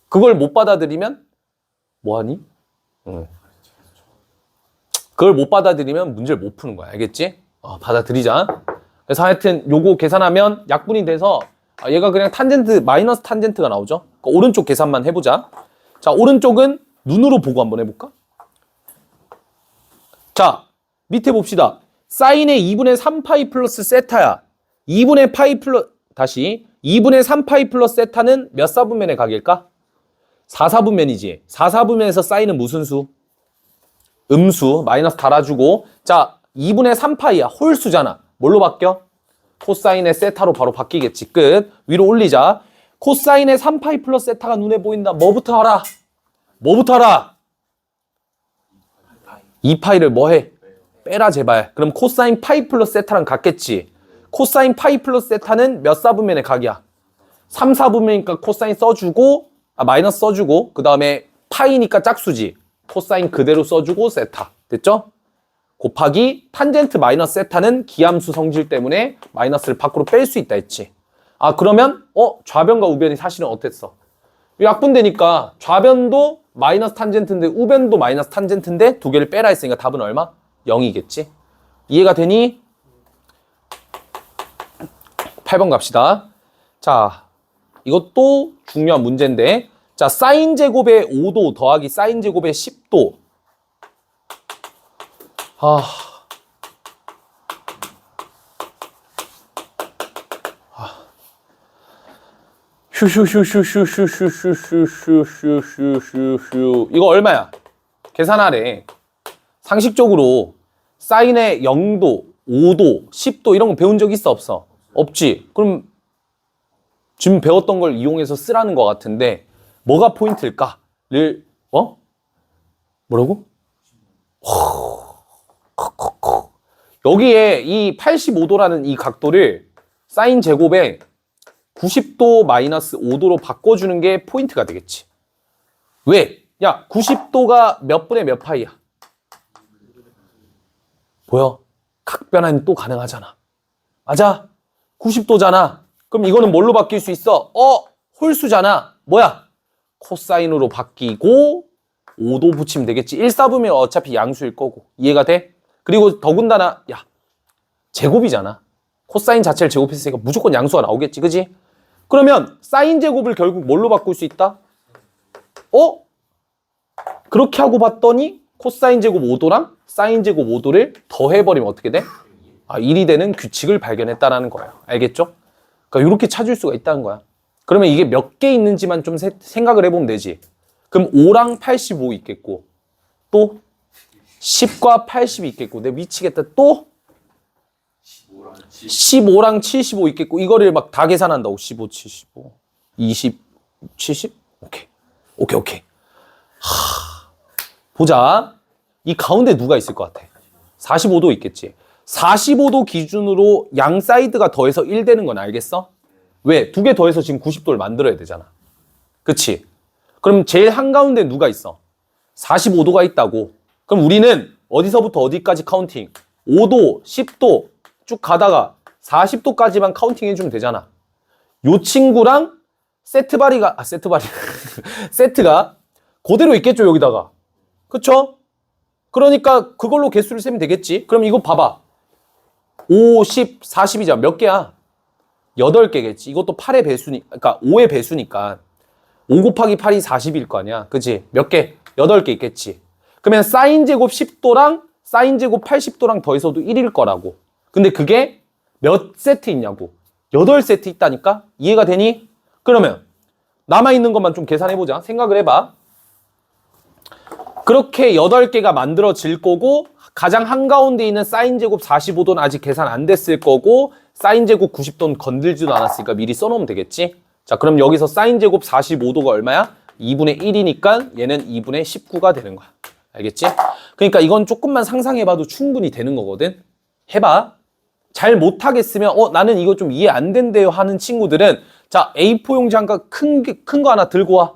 그걸 못 받아들이면 뭐하니? 그걸 못 받아들이면 문제를 못 푸는 거야. 알겠지? 받아들이자. 그래서 하여튼 요거 계산하면 약분이 돼서 얘가 그냥 탄젠트, 마이너스 탄젠트가 나오죠. 그러니까 오른쪽 계산만 해보자. 자, 오른쪽은 눈으로 보고 한번 해볼까? 자, 밑에 봅시다. 사인의 2분의 3파이 플러스 세타야. 2분의 파이 플러스, 다시. 2분의 3파이 플러스 세타는 몇 사분면의 각일까? 4, 4분면이지. 4, 4분면에서 사인은 무슨 수? 음수. 마이너스 달아주고. 자, 2분의 3파이야. 홀수잖아. 뭘로 바뀌어? 코사인의 세타로 바로 바뀌겠지. 끝. 위로 올리자. 코사인의 3파이 플러스 세타가 눈에 보인다. 뭐부터 알아? 뭐부터 알아? 2파이를 뭐 해? 빼라 제발. 그럼 코사인 파이 플러스 세타랑 같겠지. 코사인 파이 플러스 세타는 몇 사분면의 각이야? 3, 4분면이니까 코사인 써주고 마이너스 써주고 그 다음에 파이니까 짝수지. 코사인 그대로 써주고 세타. 됐죠? 곱하기 탄젠트 마이너스 세타는 기함수 성질 때문에 마이너스를 밖으로 뺄 수 있다 했지. 그러면 좌변과 우변이 사실은 어땠어? 약분되니까 좌변도 마이너스 탄젠트인데 우변도 마이너스 탄젠트인데 두 개를 빼라 했으니까 답은 얼마? 0이겠지. 이해가 되니? 8번 갑시다. 자, 이것도 중요한 문제인데 자, 사인 제곱의 5도 더하기 사인 제곱의 10도. 휴 이거 얼마야? 계산하래. 상식적으로 사인의 0도, 5도, 10도 이런 거 배운 적 있어 없어? 없지. 그럼 지금 배웠던 걸 이용해서 쓰라는 것 같은데 뭐가 포인트일까를 뭐라고? 여기에 이 85도라는 이 각도를 사인 제곱에 90도 마이너스 5도로 바꿔주는 게 포인트가 되겠지. 왜? 야, 90도가 몇 분의 몇 파이야? 보여? 각변환이 또 가능하잖아. 맞아? 90도잖아. 그럼 이거는 뭘로 바뀔 수 있어? 홀수잖아. 뭐야? 코사인으로 바뀌고 5도 붙이면 되겠지. 1, 4분면 어차피 양수일 거고. 이해가 돼? 그리고 더군다나 야, 제곱이잖아. 코사인 자체를 제곱했으니까 무조건 양수가 나오겠지. 그지? 그러면 사인 제곱을 결국 뭘로 바꿀 수 있다? 그렇게 하고 봤더니 코사인 제곱 5도랑 사인 제곱 5도를 더해버리면 어떻게 돼? 1이 되는 규칙을 발견했다라는 거예요. 알겠죠? 그러니까 이렇게 찾을 수가 있다는 거야. 그러면 이게 몇 개 있는지만 좀 생각을 해보면 되지. 그럼 5랑 85 있겠고 또 10과 80이 있겠고 내가 미치겠다. 또 15랑 75 있겠고 이거를 막 다 계산한다고. 15, 75, 20, 70? 오케이. 보자. 이 가운데 누가 있을 것 같아? 45도 있겠지. 45도 기준으로 양 사이드가 더해서 1 되는 건 알겠어? 왜? 두 개 더해서 지금 90도를 만들어야 되잖아. 그치? 그럼 제일 한가운데 누가 있어? 45도가 있다고. 그럼 우리는 어디서부터 어디까지 카운팅? 5도, 10도 쭉 가다가 40도까지만 카운팅 해주면 되잖아. 요 친구랑 세트가 그대로 있겠죠, 여기다가. 그쵸? 그러니까 그걸로 개수를 세면 되겠지. 그럼 이거 봐봐. 5, 10, 40이잖아. 몇 개야? 8개겠지. 이것도 8의 배수니까, 그러니까 5의 배수니까 5 곱하기 8이 40일 거 아니야. 그치? 몇 개? 8개 있겠지. 그러면 사인 제곱 10도랑 사인 제곱 80도랑 더해서도 1일 거라고. 근데 그게 몇 세트 있냐고. 8세트 있다니까? 이해가 되니? 그러면 남아있는 것만 좀 계산해보자. 생각을 해봐. 그렇게 8개가 만들어질 거고 가장 한가운데 있는 사인 제곱 45도는 아직 계산 안 됐을 거고 사인 제곱 90도는 건들지도 않았으니까 미리 써놓으면 되겠지. 자, 그럼 여기서 사인 제곱 45도가 얼마야? 2분의 1이니까 얘는 2분의 19가 되는 거야. 알겠지? 그러니까 이건 조금만 상상해봐도 충분히 되는 거거든. 해봐. 잘 못하겠으면 나는 이거 좀 이해 안 된대요 하는 친구들은 자, A4 용지 큰 거 하나 들고 와.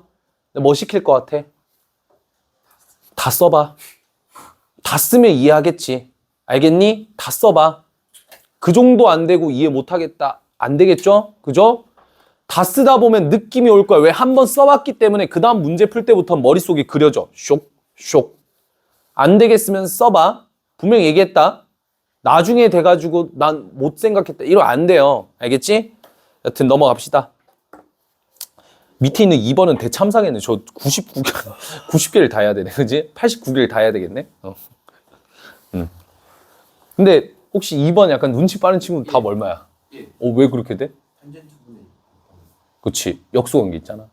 뭐 시킬 것 같아? 다 써봐. 다 쓰면 이해하겠지. 알겠니? 다 써봐. 그 정도 안 되고 이해 못하겠다. 안 되겠죠? 그죠? 다 쓰다 보면 느낌이 올 거야. 왜? 한번 써봤기 때문에 그 다음 문제 풀 때부터 머릿속에 그려져. 쇽. 안 되겠으면 써봐. 분명 얘기했다. 나중에 돼가지고 난 못 생각했다. 이러면 안 돼요. 알겠지? 여튼 넘어갑시다. 밑에 있는 2번은 대참사겠네. 저 90개를 다 해야 되네. 그지? 89개를 다 해야 되겠네. 근데 혹시 2번 약간 눈치 빠른 친구는 답 얼마야? 예. 왜 그렇게 돼? 탄젠트 분의 그치. 역수관계 있잖아.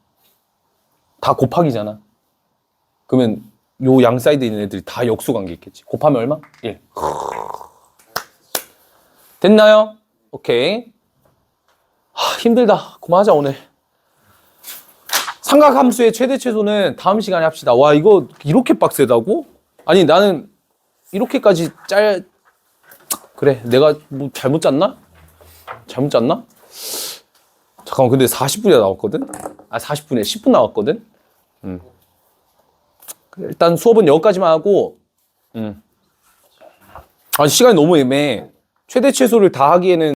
다 곱하기잖아. 그러면 요 양 사이드에 있는 애들이 다 역수관계 있겠지. 곱하면 얼마? 1. 됐나요? 오케이. 힘들다. 그만하자 오늘. 삼각함수의 최대 최소는 다음 시간에 합시다. 와, 이거 이렇게 빡세다고? 아니, 나는 이렇게까지 그래, 내가 뭐 잘못 짰나? 잘못 짰나? 잠깐만, 근데 40분이 나왔거든? 40분에 10분 나왔거든? 일단 수업은 여기까지만 하고, 시간이 너무 애매해. 최대 최소를 다 하기에는